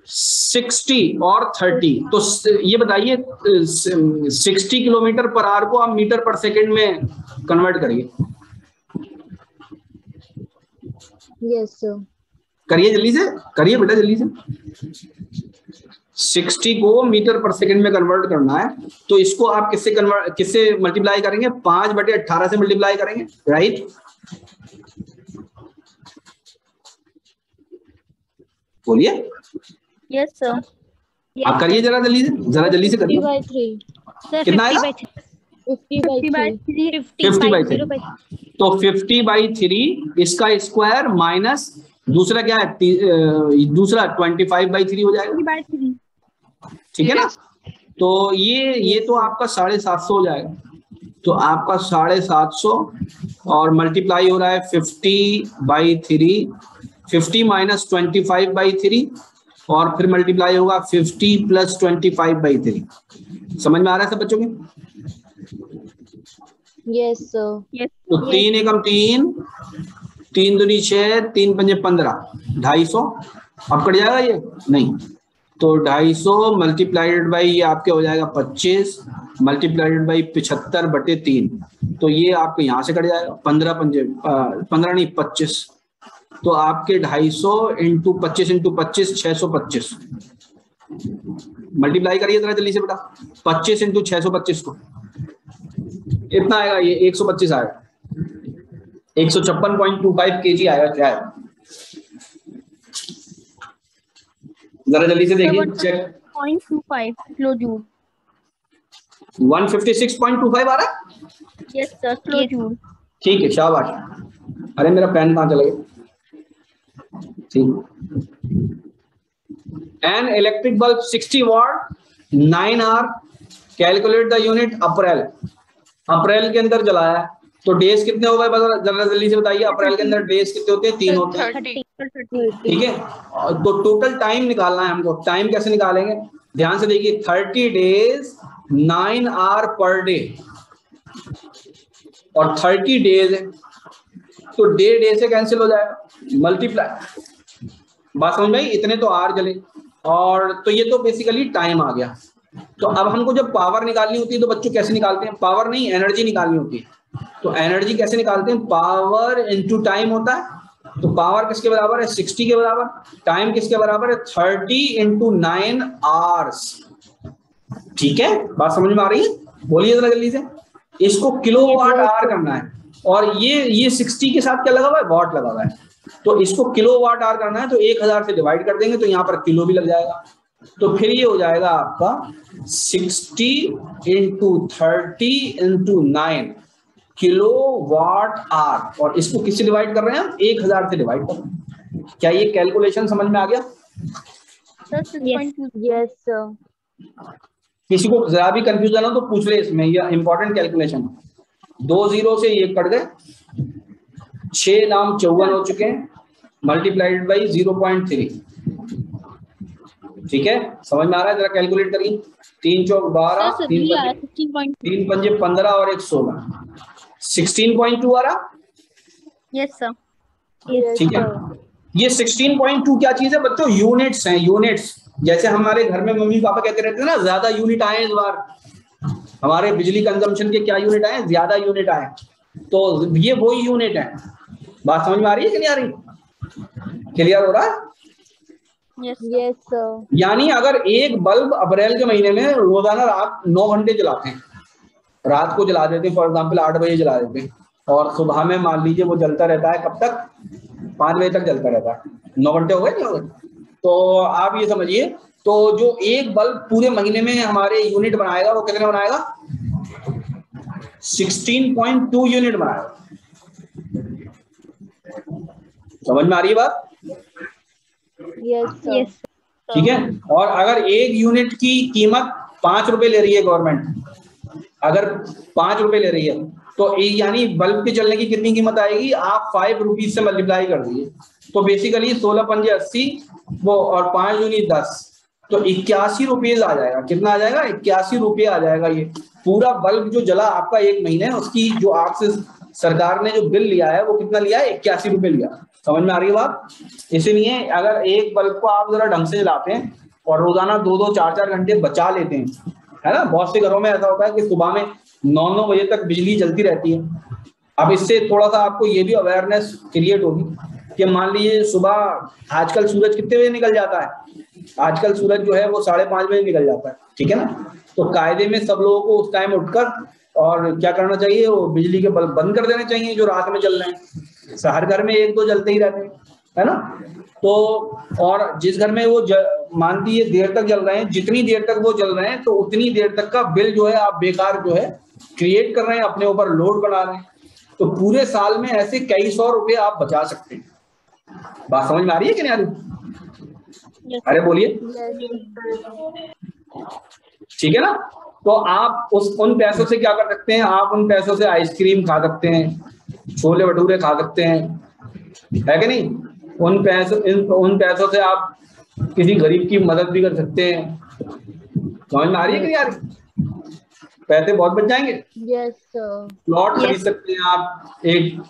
60 और 30, तो ये बताइए 60 किलोमीटर पर आवर को आप मीटर पर सेकंड में कन्वर्ट करिए। Yes sir. करिए जल्दी से, करिए बेटा जल्दी से। 60 को मीटर पर सेकंड में कन्वर्ट करना है, तो इसको आप किससे मल्टीप्लाई करेंगे? 5/18 से मल्टीप्लाई करेंगे, राइट? बोलिए। Yes sir. आप करिए जरा जल्दी से, जरा जल्दी से करिए। 50/3 सर। कितना आएगा? 50/3 50/3 तो 50/3 इसका स्क्वायर माइनस दूसरा क्या है? दूसरा 25/3 हो जाएगा, ठीक है ना? तो ये तो आपका 750 हो जाएगा। तो आपका 750 और मल्टीप्लाई हो रहा है 50/3, 50 माइनस 25/3 और फिर मल्टीप्लाई होगा 50 प्लस 25/3। समझ में आ रहा है सब बच्चों के? Yes sir. तो 3 एकम 3, 3 दूनी 6, 3 पंजे 15, 250। अब कट जाएगा ये? नहीं। तो 250 मल्टीप्लाइड बाई ये आपके हो जाएगा 25 मल्टीप्लाइड बाई 75/3। तो ये आपके यहाँ से कट जाएगा 15 पंजे 15 नहीं 25। तो आपके 250 इंटू 25 इंटू 25 625। मल्टीप्लाई करिए जरा जल्दी से बेटा। 25 इंटू 625 को इतना आएगा, ये 125 आएगा। 156.25 kg आएगा। क्या है? जरा जल्दी से देखिए, चेक। 0.25 kilo joule. 156.25 आ रहा है? Yes sir, kilo joule. ठीक है, शाबाश। अरे मेरा पेन कहाँ चला गया? ठीक। An electric bulb 60 watt 9 hour, calculate the unit April. April के अंदर जलाया, तो डेज कितने हो गए? जरा जल्दी से बताइए। अप्रैल के अंदर डेज कितने होते हैं? 3 होते हैं, 30। ठीक है? तो टोटल टाइम निकालना है हमको। टाइम कैसे निकालेंगे? ध्यान से देखिए, 30 डेज 9 आवर पर डे और 30 डेज है, तो डे से कैंसिल हो जाएगा, मल्टीप्लाई। बात समझ में आई? इतने तो आवर जले, और तो ये तो बेसिकली टाइम आ गया। तो अब हमको जब पावर निकालनी होती है तो बच्चों कैसे निकालते हैं? पावर नहीं, एनर्जी निकालनी होती है। तो एनर्जी कैसे निकालते हैं? पावर इनटू टाइम होता है। तो पावर किसके बराबर है? 60 के बराबर। टाइम किसके बराबर है? 30 इंटू 9 आवर्स। ठीक है, बात समझ में आ रही है? बोलिए जरा जल्दी से। इसको किलोवाट आवर करना है, और ये 60 के साथ क्या लगा हुआ है? वॉट लगा हुआ है। तो इसको किलोवाट आवर करना है, तो 1000 से डिवाइड कर देंगे, तो यहाँ पर किलो भी लग जाएगा। तो फिर ये हो जाएगा आपका 60 into 30 into 9 kilowatt hour, और इसको किससे डिवाइड कर रहे हैं? 1000 से डिवाइड कर रहे हैं। क्या ये कैलकुलेशन समझ में आ गया? Yes sir. किसी को जरा भी कंफ्यूजन हो तो पूछ ले, इसमें यह इंपॉर्टेंट कैलकुलेशन। 2 0 से ये कट गए, 6 नाम 54 हो चुके हैं, मल्टीप्लाइड बाई 0.3। ठीक है, समझ में आ रहा है? जरा कैलकुलेट करिए। 3 चौक 12, 3 पंजे 15 और 1 16, 16.2 आ रहा। Yes sir. ठीक है, ये 16.2 क्या चीज है बच्चों? यूनिट्स हैं, यूनिट्स। जैसे हमारे घर में मम्मी पापा कहते रहते हैं ना, ज्यादा यूनिट आए इस बार, हमारे बिजली कंजम्पशन के क्या यूनिट आए? ज्यादा यूनिट आए। तो ये वही यूनिट है। बात समझ में आ रही है कि नहीं आ रही? क्लियर हो रहा है? Yes sir. यानी अगर एक बल्ब अप्रैल के महीने में रोजाना रात 9 घंटे जलाते हैं, रात को जला देते हैं, फॉर एग्जाम्पल 8 बजे जला देते हैं, और सुबह में मान लीजिए वो जलता रहता है, कब तक? 5 बजे तक जलता रहता है। 9 घंटे हो गए, नहीं हो गए? तो आप ये समझिए, तो जो एक बल्ब पूरे महीने में हमारे यूनिट बनाएगा, वो कितने बनाएगा? 16.2 यूनिट बनाएगा। समझ में आ रही है बात? यस। ठीक है, और अगर एक यूनिट की कीमत 5 रुपए ले रही है गवर्नमेंट, अगर 5 रुपए ले रही है, तो यानी बल्ब के चलने की कितनी कीमत आएगी? आप 5 रुपीज से मल्टीप्लाई कर दीजिए, तो बेसिकली 16 पंजे 80 वो, और 5 दूनी 10, तो 81 रुपीज आ जाएगा। कितना आ जाएगा? 81 रुपये आ जाएगा। ये पूरा बल्ब जो जला आपका एक महीने, उसकी जो आपसे सरकार ने जो बिल लिया है वो कितना लिया है? 81 रुपये लिया। समझ में आ रही है बात? इसीलिए अगर एक बल्ब को आप जरा ढंग से जलाते हैं और रोजाना 2-2 4-4 घंटे बचा लेते हैं, है ना, बहुत से घरों में ऐसा होता है कि सुबह में 9-9 बजे तक बिजली जलती रहती है। अब इससे थोड़ा सा आपको ये भी अवेयरनेस क्रिएट होगी कि मान लीजिए सुबह आजकल सूरज कितने बजे निकल जाता है, आजकल सूरज जो है वो 5:30 बजे निकल जाता है, ठीक है ना। तो कायदे में सब लोगों को उस टाइम उठकर और क्या करना चाहिए, वो बिजली के बल्ब बंद कर देने चाहिए जो रात में जल रहे हैं। हर घर में 1-2 जलते ही रहते हैं, है ना। तो और जिस घर में वो मान लीजिए देर तक जल रहे हैं, जितनी देर तक वो जल रहे हैं तो उतनी देर तक का बिल जो है आप बेकार जो है क्रिएट कर रहे हैं, अपने ऊपर लोड बना रहे हैं। तो पूरे साल में ऐसे कई 100 रुपए आप बचा सकते हैं। बात समझ में आ रही है कि नहीं आ रही? अरे बोलिए। ठीक है ना। तो आप उन पैसों से क्या कर सकते हैं, आप उन पैसों से आइसक्रीम खा सकते हैं, छोले भटूरे खा सकते हैं, है कि नहीं। उन पैसों से आप किसी गरीब की मदद भी कर सकते हैं। समझ में आ रही है कि नहीं आ रही? पैसे बहुत बच जाएंगे। Yes sir. प्लॉट खरीद सकते हैं आप। एक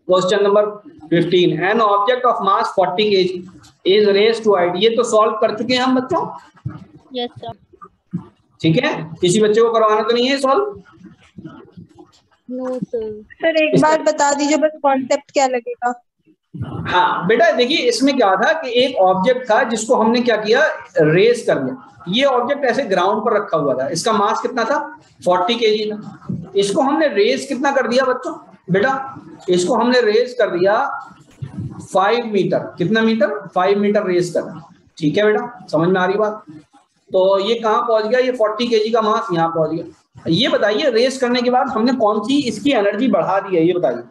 question number 15, an object of mass 40 kg is raised to height. ये तो सॉल्व कर चुके हैं हम बच्चों। Yes sir. ठीक है, किसी बच्चे को करवाना तो नहीं है सॉल्व? No sir. सर एक बार बता दीजिए बस कॉन्सेप्ट क्या लगेगा। हाँ बेटा देखिए, इसमें क्या था कि एक ऑब्जेक्ट था जिसको हमने क्या किया, रेस कर दिया। ये ऑब्जेक्ट ऐसे ग्राउंड पर रखा हुआ था, इसका मास कितना था, 40 kg था। इसको हमने रेस कितना कर दिया बच्चों, बेटा इसको हमने रेस कर दिया 5 मीटर। कितना मीटर? 5 मीटर रेस कर दिया। ठीक है बेटा, समझ में आ रही बात? तो ये कहाँ पहुंच गया, ये 40 kg का मास यहाँ पहुंच गया। ये बताइए रेस करने के बाद हमने कौन सी इसकी एनर्जी बढ़ा दी है, ये बताइए।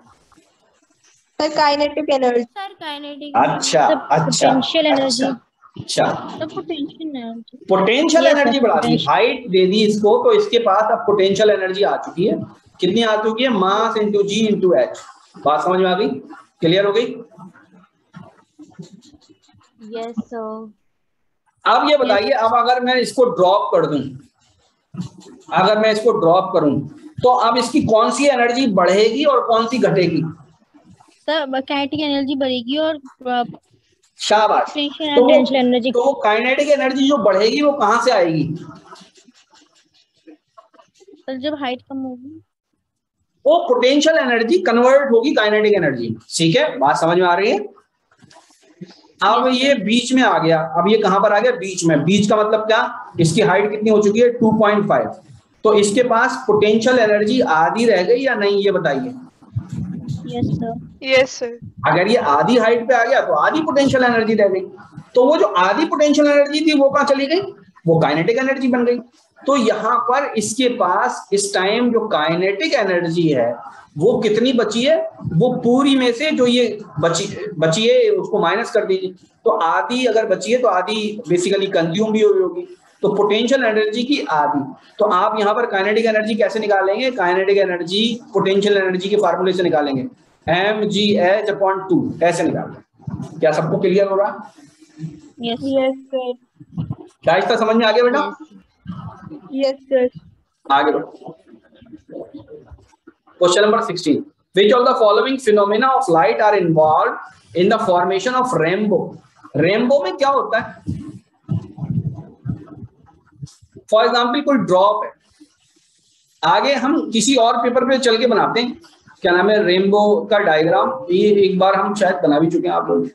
Sir kinetic energy. Sir kinetic. अच्छा अच्छा पोटेंशियल एनर्जी। अच्छा, तो पोटेंशियल एनर्जी, पोटेंशियल एनर्जी बढ़ा दी, हाइट दे दी इसको, तो इसके पास अब पोटेंशियल एनर्जी आ चुकी है। कितनी आ चुकी है, मास इंटू जी इंटू एच। बात समझ में आ गई, क्लियर हो गई? Yes sir. अब ये बताइए, अब अगर मैं इसको ड्रॉप कर दूं, अगर मैं इसको ड्रॉप करूं तो अब इसकी कौन सी एनर्जी बढ़ेगी और कौन सी घटेगी? सर काइनेटिक एनर्जी बढ़ेगी और शाबाश। Potential energy. तो काइनेटिक एनर्जी जो बढ़ेगी वो कहां से आएगी? सर जब हाइट कम होगी वो पोटेंशियल एनर्जी कन्वर्ट होगी काइनेटिक एनर्जी। ठीक है, बात समझ में आ रही है? अब ये बीच में आ गया, अब ये कहां पर आ गया, बीच में। बीच का मतलब क्या, इसकी हाइट कितनी हो चुकी है, 2.5। तो इसके पास पोटेंशियल एनर्जी आधी रह गई या नहीं, ये बताइए। Yes sir. Yes sir. अगर ये आधी हाइट पे आ गया तो आधी पोटेंशियल एनर्जी रह गई। तो वो जो आधी पोटेंशियल एनर्जी थी वो कहां चली गई, वो काइनेटिक एनर्जी बन गई। तो यहां पर इसके पास इस टाइम जो काइनेटिक एनर्जी है वो कितनी बची है, वो पूरी में से जो ये बची है उसको माइनस कर दीजिए। तो आधी अगर बची है तो आधी बेसिकली कंज्यूम भी हुई होगी, तो पोटेंशियल एनर्जी की आधी। तो आप यहाँ पर काइनेटिक एनर्जी कैसे निकालेंगे, काइनेटिक एनर्जी पोटेंशियल एनर्जी के फार्मूले से निकालेंगे, mgh/2 ऐसे निकालेंगे। क्या सबको क्लियर हो रहा? Yes sir. क्या इसका समझ में आ गया बेटा? Yes sir. आगे बढ़ो। Question number 16, which of the following phenomena of light are involved in the formation of rainbow? Rainbow में क्या होता है? फॉर एग्जाम्पल कोई ड्रॉप है, आगे हम किसी और पेपर पे चल के बनाते हैं, क्या नाम है, रेनबो का डायग्राम। ये एक बार हम शायद बना भी चुके हैं आप लोग।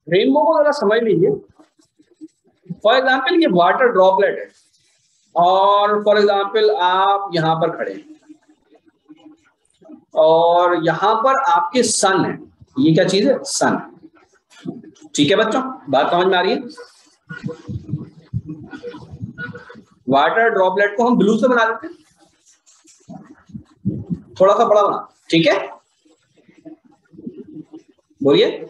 रेनबो को जरा समझ लीजिए। फॉर एग्जाम्पल ये वाटर ड्रॉपलेट है और फॉर एग्जाम्पल आप यहां पर खड़े हैं और यहां पर आपके सन है। ये क्या चीज है, सन। ठीक है बच्चों, बात समझ में आ रही है? वाटर ड्रॉपलेट को हम ब्लू से बना देते हैं, थोड़ा सा बड़ा बना। ठीक है, बोलिए।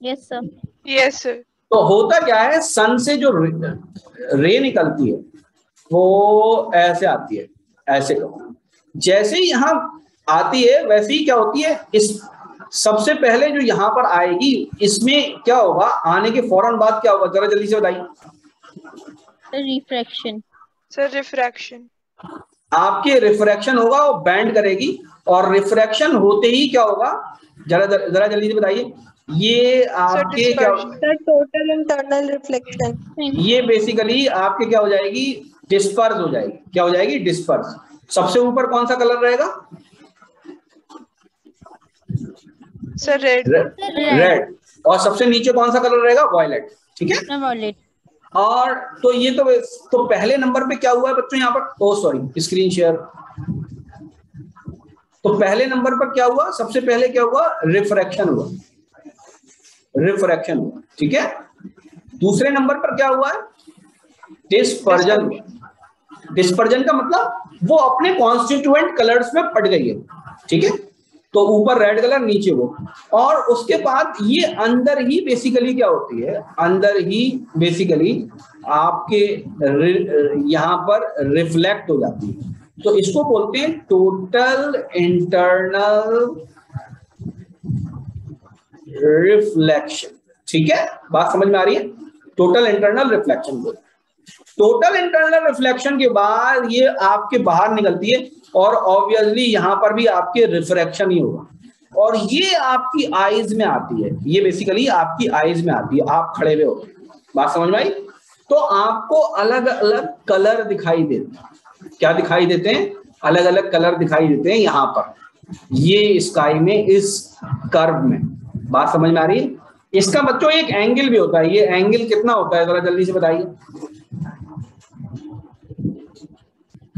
Yes sir. Yes sir. तो होता क्या है, सन से जो रे निकलती है वो ऐसे आती है, ऐसे करो, जैसे ही यहाँ आती है वैसे ही क्या होती है, इस सबसे पहले जो यहाँ पर आएगी इसमें क्या होगा, आने के फौरन बाद क्या होगा, जरा जल्दी से बताइए। रिफ्रैक्शन। Sir refraction. आपके रिफ्रैक्शन होगा, वो बैंड करेगी, और रिफ्रैक्शन होते ही क्या होगा, जरा जल्दी से बताइए। ये आपके क्या, टोटल इंटरनल रिफ्लेक्शन। ये बेसिकली आपके क्या हो जाएगी, डिस्पर्स हो जाएगी। क्या हो जाएगी, डिस्पर्स। सबसे ऊपर कौन सा कलर रहेगा सर? रेड। रेड। और सबसे नीचे कौन सा कलर रहेगा, वॉयलेट। ठीक है, वॉयलेट। और तो ये तो पहले नंबर पे क्या हुआ है बच्चों यहाँ पर, ओ सॉरी स्क्रीन शेयर। तो पहले नंबर पर क्या हुआ, सबसे पहले क्या हुआ, रिफ्रैक्शन हुआ, रिफ्रैक्शन हुआ। ठीक है, दूसरे नंबर पर क्या हुआ है, डिस्पर्जन हुआ। डिस्पर्जन का मतलब वो अपने कॉन्स्टिट्यूएंट कलर्स में पट गई है। ठीक है, तो ऊपर रेड कलर, नीचे वो, और उसके बाद ये अंदर ही बेसिकली क्या होती है, अंदर ही बेसिकली आपके यहां पर रिफ्लेक्ट हो जाती है। तो इसको बोलते हैं टोटल इंटरनल रिफ्लेक्शन। ठीक है, बात समझ में आ रही है, टोटल इंटरनल रिफ्लेक्शन को। टोटल इंटरनल रिफ्लेक्शन के बाद ये आपके बाहर निकलती है, और ऑब्वियसली यहां पर भी आपके रिफ्रैक्शन ही होगा, और ये आपकी आईज में आती है। ये बेसिकली आपकी आईज में आती है, आप खड़े हुए होते हैं। बात समझ में आई? तो आपको अलग अलग कलर दिखाई देते हैं। क्या दिखाई देते हैं, अलग अलग कलर दिखाई देते हैं यहां पर, ये स्काई में, इस कर्व में। बात समझ में आ रही है? इसका बच्चों एक एंगल भी होता है, ये एंगल कितना होता है जरा जल्दी से बताइए।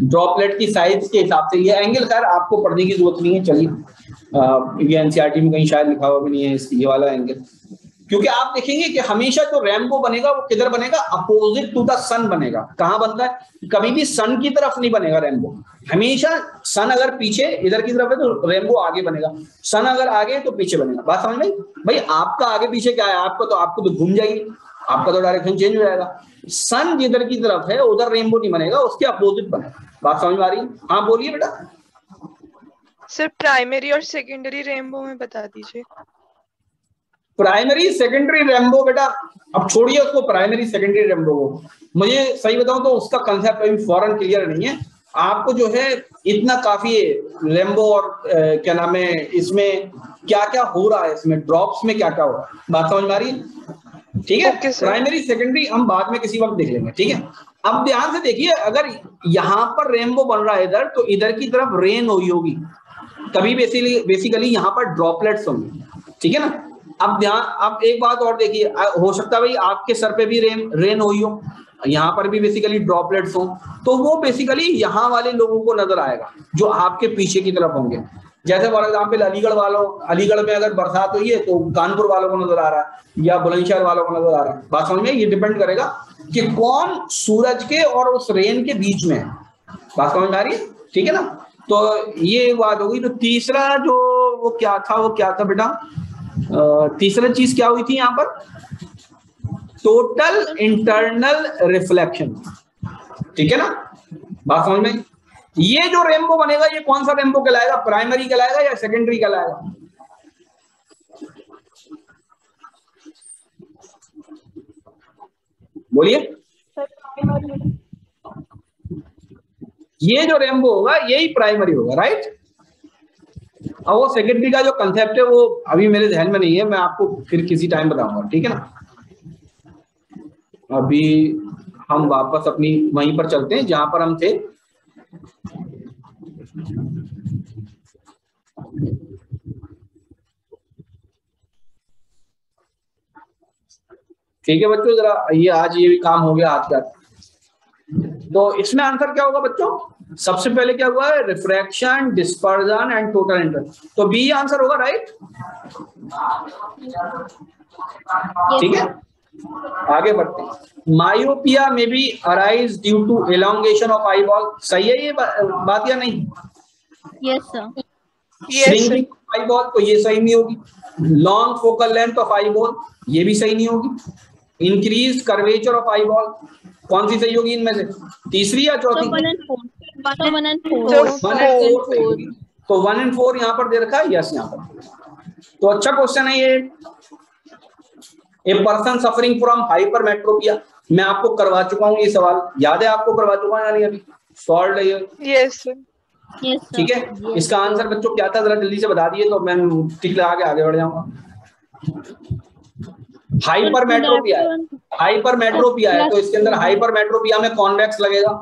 ड्रॉपलेट की साइज के हिसाब से ये एंगल, खैर आपको पढ़ने की जरूरत नहीं है, चलिए ये एनसीईआरटी में कहीं शायद लिखा हुआ भी नहीं है ये वाला एंगल, क्योंकि आप देखेंगे कि हमेशा जो रेनबो बनेगा वो किधर बनेगा, अपोजिट टू द सन बनेगा। कहां बनता है, कभी भी सन की तरफ नहीं बनेगा रेनबो, हमेशा सन अगर पीछे इधर की तरफ है तो रेनबो आगे बनेगा, सन अगर आगे है तो पीछे बनेगा। बात समझ में? भाई आपका आगे पीछे क्या है, आपको तो घूम जाएगी, आपका तो डायरेक्शन चेंज हो जाएगा। सन जिधर की तरफ है उधर रेनबो नहीं बनेगा, उसके अपोजिट बनेगा। बात समझ में आ रही है? हाँ बोलिए बेटा। सर प्राइमरी और सेकेंडरी रेनबो में बता दीजिए। प्राइमरी सेकेंडरी रेनबो बेटा, अब छोड़िए उसको, प्राइमरी सेकेंडरी रेनबो को, मुझे सही बताऊं तो उसका कंसेप्ट अभी फौरन क्लियर नहीं है। आपको जो है इतना काफी है रेनबो, और क्या नाम है, इसमें क्या क्या हो रहा है, इसमें ड्रॉप्स में क्या क्या हो रहा है। बात समझ में आ रही है? ठीक है, प्राइमरी सेकेंडरी हम बाद में किसी वक्त देख लेंगे। ठीक है, अब ध्यान से देखिए, अगर यहाँ पर रेनबो बन रहा है इधर, तो इधर की तरफ रेन हुई होगी, तभी बेसिकली यहाँ पर ड्रॉपलेट्स होंगे। ठीक है ना? अब ध्यान, अब एक बात और देखिए, हो सकता है भाई आपके सर पे भी रेन हुई हो, यहाँ पर भी बेसिकली ड्रॉपलेट्स हो, तो वो बेसिकली यहाँ वाले लोगों को नजर आएगा जो आपके पीछे की तरफ होंगे। जैसे फॉर एग्जाम्पल अलीगढ़ में अगर बरसात हुई है तो कानपुर वालों को नजर आ रहा है, या बुलंदशहर वालों को नजर आ रहा है। बात समझ में? ये डिपेंड करेगा कि कौन सूरज के और उस रेन के बीच में है। बात समझ में आ रही है? ठीक है ना? तो ये बात हो गई। तो तीसरा जो वो क्या था बेटा, तीसरा चीज क्या हुई थी यहाँ पर, टोटल इंटरनल रिफ्लेक्शन। ठीक है ना? बात समझ में? ये जो रेनबो बनेगा ये कौन सा रेनबो कहलाएगा, प्राइमरी कहलाएगा या सेकेंडरी कहलाएगा? बोलिए। ये जो रेनबो होगा यही प्राइमरी होगा, राइट? और वो सेकेंडरी का जो कंसेप्ट है वो अभी मेरे ध्यान में नहीं है, मैं आपको फिर किसी टाइम बताऊंगा। ठीक है ना? अभी हम वापस अपनी वहीं पर चलते हैं जहां पर हम थे। ठीक है बच्चों, जरा ये आज ये भी काम हो गया आज का। तो इसमें आंसर क्या होगा बच्चों? सबसे पहले क्या हुआ है, refraction, dispersion and total internal. तो बी आंसर होगा, राइट? ठीक है, आगे बढ़ते हैं। मायोपिया में B arise due to elongation of eye ball. सही है ये बात या नहीं? Yes sir. Shrinking of eye ball, तो ये सही नहीं होगी। Long focal length of eye ball, ये भी सही नहीं होगी। Increase curvature of eye ball, कौन सी सही होगी इनमें से, तीसरी या चौथी? तो 1 and 4 तो 1 and 4 तो 1 and 4 यहाँ पर दे रखा है, यस यहाँ पर। तो अच्छा क्वेश्चन है ये। A person suffering from hypermetropia, मैं आपको करवा चुका हूँ ये सवाल, याद है आपको करवा चुका हूँ यानी अभी सॉल्व है ये। यस ठीक है, इसका आंसर बच्चों क्या था जरा जल्दी से बता दिए तो मैं टिक लगा के आगे बढ़ जाऊंगा। हाइपरमेट्रोपिया है, हाइपरमेट्रोपिया है तो इसके अंदर हाइपरमेट्रोपिया में कॉन्वेक्स लगेगा,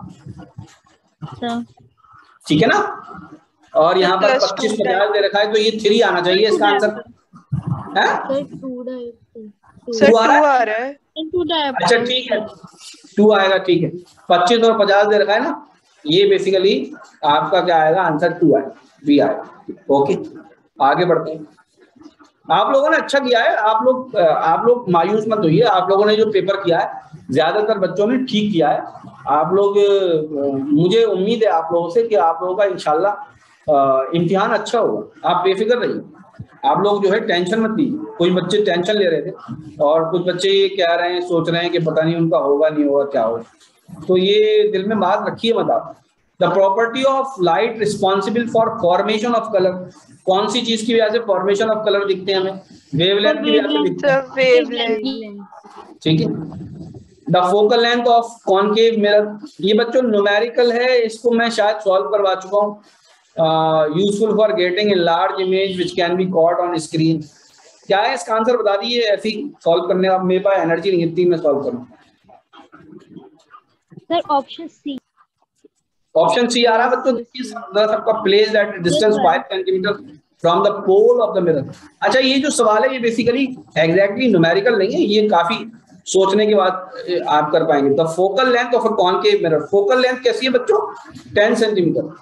ठीक है ना। और यहाँ पर 25-50 दे रखा है तो ये 3 आना चाहिए इसका आंसर है। 2 आ रहा है, अच्छा ठीक है 2 आएगा, ठीक है। 25 और 50 दे रखा है ना, ये बेसिकली आपका क्या आएगा आंसर 2 आएगा, बी आएगा। ओके आगे बढ़ते हैं। आप लोगों ने अच्छा किया है, आप लोग मायूस मत होइए, आप लोगों ने जो पेपर किया है ज्यादातर बच्चों ने ठीक किया है। आप लोग मुझे उम्मीद है आप लोगों से कि आप लोगों का इंशाल्लाह इम्तिहान अच्छा होगा, आप बेफिक्र रहिए। आप लोग जो है टेंशन मत लीजिए, कुछ बच्चे टेंशन ले रहे थे और कुछ बच्चे ये कह रहे हैं, सोच रहे हैं कि पता नहीं उनका होगा नहीं होगा क्या होगा, तो ये दिल में बात रखिए मत आप। The property of light responsible for formation of colour, कौन सी चीज की वजह से फॉर्मेशन ऑफ कलर दिखते हैं हमें? वेवलेंथ की वजह से दिखते हैं, वेवलेंथ। ठीक है। The focal length of concave mirror, ये बच्चों न्यूमेरिकल है, इसको मैं शायद सॉल्व करवा चुका हूँ। Useful for getting a large image which can be caught on screen, क्या है इसका आंसर बता दीजिए। ऐसी सॉल्व करने का मेरे पास एनर्जी नहीं इतनी मैं सॉल्व करूँ। Sir option C, option C आ रहा है बच्चों, सबका place at distance 5 centimetre from the pole of the mirror. अच्छा ये जो सवाल है ये बेसिकली एग्जैक्टली न्यूमेरिकल नहीं है, ये काफी सोचने के बाद आप कर पाएंगे। The focal length of a concave mirror, focal length कैसी है बच्चों? 10 सेंटीमीटर।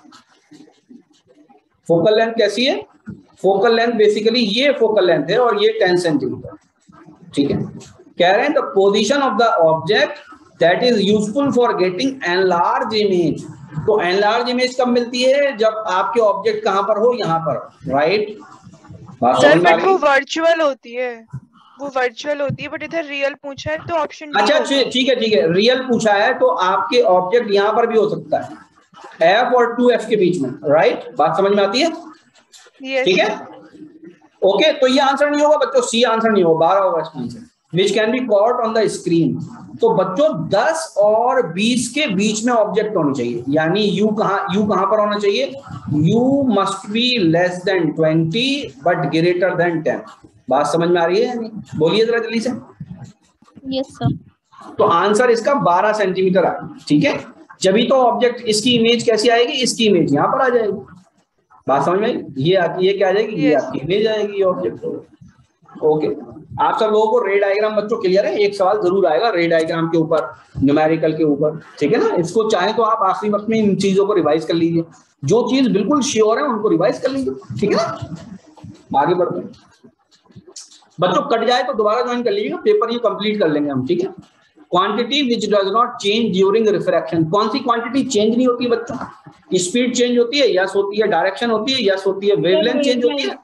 फोकल लेंथ कैसी है? फोकल लेंथ बेसिकली ये फोकल लेंथ है और ये 10 सेंटीमीटर, ठीक है। कह रहे हैं the position of the object that is useful for getting enlarge image, तो एनलार्ज इमेज कब मिलती है? जब आपके ऑब्जेक्ट कहां पर हो, यहाँ पर, राइट। सर बट वो वर्चुअल होती है, वो वर्चुअल होती है, बट इधर रियल पूछा है तो ऑप्शन डी। अच्छा ठीक है, रियल पूछा है तो आपके ऑब्जेक्ट यहाँ पर भी हो सकता है, F और 2F के बीच में, राइट। बात समझ में आती है? ठीक है, ओके। तो ये आंसर नहीं होगा बच्चों, सी आंसर नहीं होगा, 12 होगा इसका answer, which can be caught on the screen. तो बच्चों 10 और 20 के बीच में ऑब्जेक्ट होनी चाहिए, यानी यू कहां पर होना चाहिए? You must be less than 20 but greater than 10। बात समझ में आ रही है? बोलिए जरा जल्दी से। Yes sir. तो आंसर इसका 12 सेंटीमीटर आएगा, ठीक है। जब तो ऑब्जेक्ट इसकी इमेज कैसी आएगी? इसकी इमेज यहाँ पर आ जाएगी। बात समझ में? ये क्या आ जाएगी? ये आपकी इमेज आएगी ऑब्जेक्ट। ओके, आप सब लोगों को रे डायग्राम बच्चों क्लियर है? एक सवाल जरूर आएगा रे डायग्राम के ऊपर, न्यूमेरिकल के ऊपर, ठीक है ना। इसको चाहे तो आप आखिरी वक्त में इन चीजों को रिवाइज कर लीजिए, जो चीज बिल्कुल श्योर है उनको रिवाइज कर लीजिए, ठीक है ना। आगे बढ़ते हैं बच्चों, कट जाए तो दोबारा ज्वाइन कर लीजिएगा, पेपर ये कंप्लीट कर लेंगे हम, ठीक है। Quantity which does not change during refraction, कौन सी क्वांटिटी चेंज नहीं होती बच्चों? स्पीड चेंज होती है, यस होती है, डायरेक्शन होती है, यस होती है, वेवलेंथ चेंज होती है,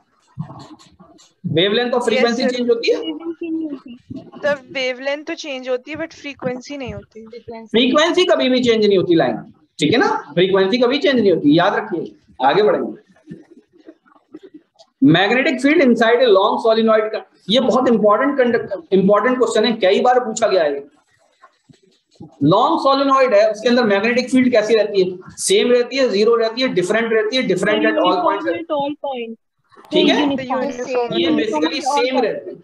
वेवलेंथ और फ्रीक्वेंसी चेंज होती है। तब वेवलेंथ तो चेंज होती है बट फ्रीक्वेंसी नहीं होती। फ्रीक्वेंसी कभी भी चेंज नहीं होती लाइन, ठीक है ना। फ्रीक्वेंसी कभी चेंज नहीं होती, याद रखिए। आगे बढ़ेंगे। Magnetic field inside a long solenoid का, ये बहुत इंपॉर्टेंट क्वेश्चन है, कई बार पूछा गया है। लॉन्ग सोलिनॉइड है, उसके अंदर मैग्नेटिक फील्ड कैसी रहती है? सेम रहती है, जीरो रहती है, डिफरेंट रहती है, डिफरेंट एट ऑल पॉइंट्स, ठीक है। ये बेसिकली सेम रहती है,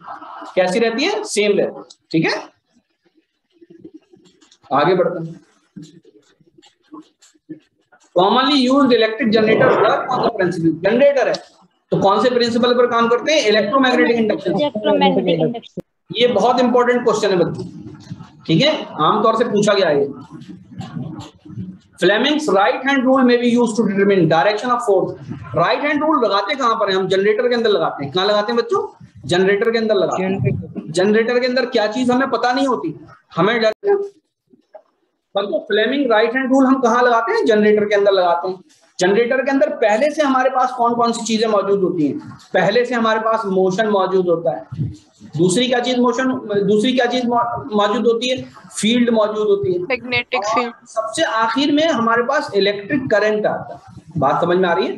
कैसी रहती है? सेम रहती है, ठीक है। आगे बढ़ते हैं। Commonly used electric generator work on the principle, generator है तो कौन से प्रिंसिपल पर काम करते हैं? Electromagnetic induction. ये बहुत इंपॉर्टेंट क्वेश्चन है बच्चों, ठीक है, आमतौर से पूछा गया है। फ्लेमिंग्स राइट हैंड रूल में भी used to determine direction of force. Right hand rule लगाते कहां पर है? हम जनरेटर के अंदर लगाते हैं। कहां लगाते हैं बच्चों? जनरेटर के अंदर लगाते हैं। जनरेटर के अंदर क्या चीज हमें पता नहीं होती, हमें डर बच्चों फ्लेमिंग राइट हैंड रूल हम कहां लगाते हैं? जनरेटर के अंदर लगाते हैं। जनरेटर के अंदर पहले से हमारे पास कौन कौन सी चीजें मौजूद होती हैं? पहले से हमारे पास मोशन मौजूद होता है। दूसरी क्या चीज मौजूद होती है? फील्ड मौजूद होती है, मैग्नेटिक फील्ड। सबसे आखिर में हमारे पास इलेक्ट्रिक करंट आता है। बात समझ में आ रही है?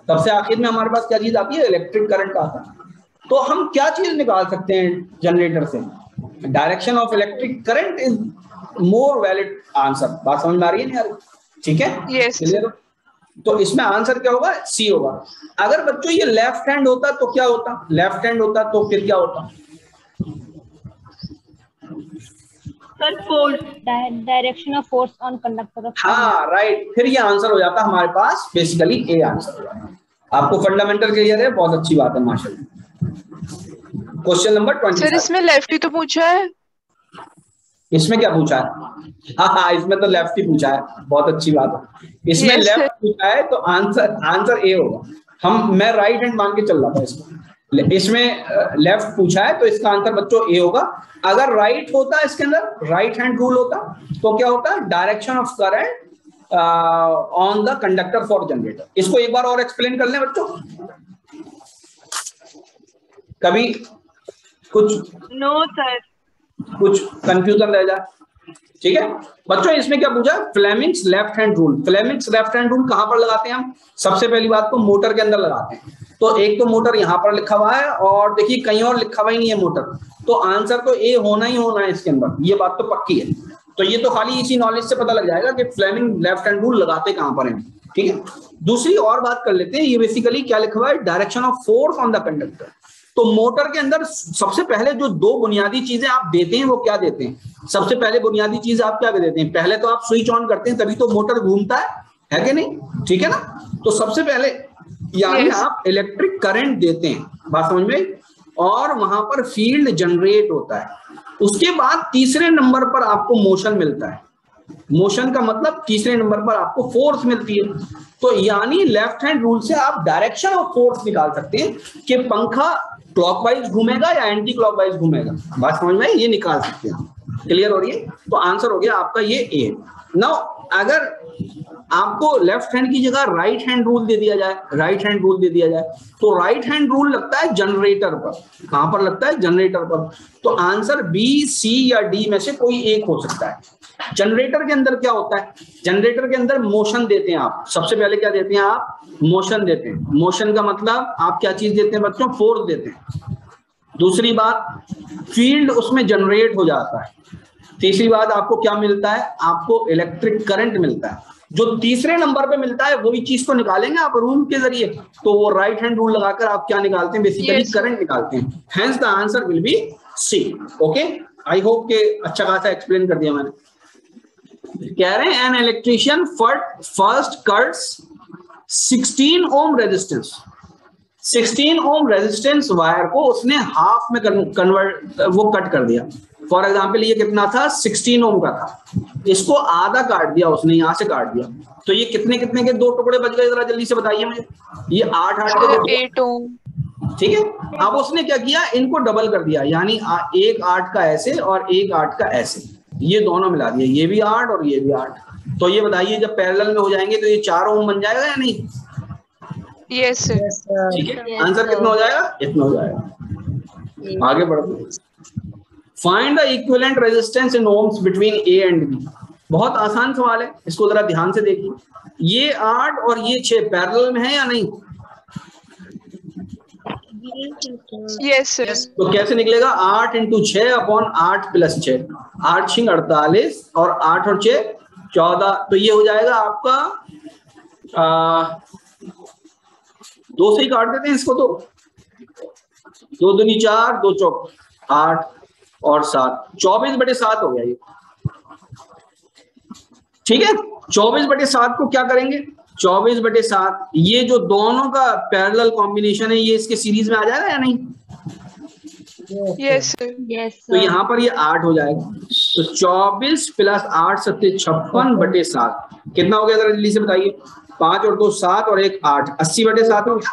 सबसे आखिर में हमारे पास क्या चीज आती है? इलेक्ट्रिक करंट आता है। तो हम क्या चीज निकाल सकते हैं जनरेटर से? Direction of electric current is more valid answer. बात समझ में आ रही है नहीं आ रही? ठीक है, yes. तो इसमें आंसर क्या होगा? सी होगा। अगर बच्चों ये लेफ्ट हैंड होता तो क्या होता? लेफ्ट हैंड होता तो फिर क्या होता? Sir force, direction of force on conductor of. हाँ राइट, फिर ये आंसर हो जाता हमारे पास बेसिकली ए आंसर हो जाता। आपको फंडामेंटल क्लियर है, बहुत अच्छी बात है माशाल्लाह। क्वेश्चन नंबर 20 सर इसमें लेफ्ट ही तो पूछा है। इसमें क्या पूछा है? हाँ, इसमें तो लेफ्ट ही पूछा है, बहुत अच्छी बात है। इसमें yes, लेफ्ट पूछा है तो आंसर ए होगा। मैं राइट हैंड मान के चल रहा था इसको। इसमें लेफ्ट पूछा है तो इसका आंसर बच्चों ए होगा। अगर राइट होता इसके अंदर, राइट हैंड रूल होता तो क्या होता? Direction of current on the conductor for generator. इसको एक बार और एक्सप्लेन कर लें बच्चों, कभी कुछ नो सर, कुछ कंफ्यूजन रह जाए। ठीक है बच्चों, इसमें क्या पूछा? Fleming's left hand rule. Fleming's left hand rule कहां पर लगाते हैं हम? सबसे पहली बात तो मोटर के अंदर लगाते हैं। तो एक तो मोटर यहां पर लिखा हुआ है और देखिए कहीं और लिखा हुआ ही नहीं है मोटर, तो आंसर तो ए होना ही होना है इसके अंदर, ये बात तो पक्की है। तो ये तो खाली इसी नॉलेज से पता लग जाएगा कि फ्लेमिंग लेफ्ट हैंड रूल लगाते कहां पर हैं। ठीक है, दूसरी और बात कर लेते हैं। ये बेसिकली क्या लिखा हुआ है? Direction of force on the conductor. तो मोटर के अंदर सबसे पहले जो दो बुनियादी चीजें आप देते हैं वो क्या देते हैं? सबसे पहले बुनियादी चीज आप क्या देते हैं? पहले तो आप स्विच ऑन करते हैं, तभी तो मोटर घूमता है कि नहीं? ठीक है ना? तो सबसे पहले यानी आप इलेक्ट्रिक करंट देते हैं, बात समझ में? और वहां पर फील्ड जनरेट होता है। उसके बाद तीसरे नंबर पर आपको मोशन मिलता है। मोशन का मतलब तीसरे नंबर पर आपको फोर्स मिलती है। तो यानी लेफ्ट हैंड रूल से आप डायरेक्शन ऑफ फोर्स निकाल सकते हैं कि पंखा क्लॉकवाइज घूमेगा या एंटी क्लॉकवाइज घूमेगा। बात समझ में? ये निकाल सकते हैं। क्लियर हो रही है? तो आंसर हो गया आपका ये ए। नाउ अगर आपको लेफ्ट हैंड की जगह राइट हैंड रूल दे दिया जाए, तो राइट हैंड रूल लगता है जनरेटर पर। कहां पर लगता है? जनरेटर पर। तो आंसर बी, सी या डी में से कोई एक हो सकता है। जनरेटर के अंदर क्या होता है? जनरेटर के अंदर मोशन देते हैं आप। सबसे पहले क्या देते हैं आप? मोशन देते हैं। मोशन का मतलब आप क्या चीज देते हैं बच्चों? फोर्स देते हैं। दूसरी बात, फील्ड उसमें जनरेट हो जाता है। तीसरी बात, आपको क्या मिलता है? आपको इलेक्ट्रिक करंट मिलता है। जो तीसरे नंबर पे मिलता है वही चीज तो निकालेंगे आप रूल के जरिए। तो वो राइट हैंड रूल लगाकर आप क्या निकालते हैं? बेसिकली करंट निकालते हैं। Hence the answer will be C. Okay, I hope के अच्छा खासा एक्सप्लेन कर दिया मैंने। कह रहे हैं an electrician first cuts 16 ohm resistance. 16 ohm resistance wire को उसने हाफ में कन्वर्ट वो कट कर दिया। फॉर एग्जाम्पल ये कितना था? 16 ओम का था, इसको आधा काट दिया उसने, यहां से काट दिया। तो ये कितने कितने के दो टुकड़े बच गए? जरा जल्दी से बताइए मुझे। ये 8 ओम। ठीक है, अब उसने क्या किया? इनको डबल कर दिया, यानी एक 8 का ऐसे और एक 8 का ऐसे, ये दोनों मिला दिए, ये भी 8 और ये भी 8। तो ये बताइए जब पैरेलल में हो जाएंगे तो ये 4 ओम बन जाएगा या नहीं? Yes sir. ठीक है, आंसर कितना हो जाएगा? इतना हो जाएगा। आगे बढ़ते हैं। Find the equivalent resistance in ohms between A and B. बहुत आसान सवाल है, इसको जरा ध्यान से देखिए। ये 8 और ये 6 पैरेलल में है या नहीं? Yes sir. तो कैसे निकलेगा? 8 × 6 अपॉन 8 + 6, 8 × 6 48 और 8 और 6 14। तो ये हो जाएगा आपका 2 से ही काट देते हैं इसको, तो 2 दूनी 4, 2 चौक 8 और 7, 24/7 हो गया ये। ठीक है, 24/7 को क्या करेंगे? 24/7 ये जो दोनों का पैरेलल कॉम्बिनेशन है, ये इसके सीरीज में आ जाएगा या नहीं? यस यस तो यहाँ पर ये 8 हो जाएगा। तो 24 + 8 = 56/7। कितना हो गया? जरा जल्दी से बताइए। 5 और 2 7 और 1 8, 80/7 हो गया।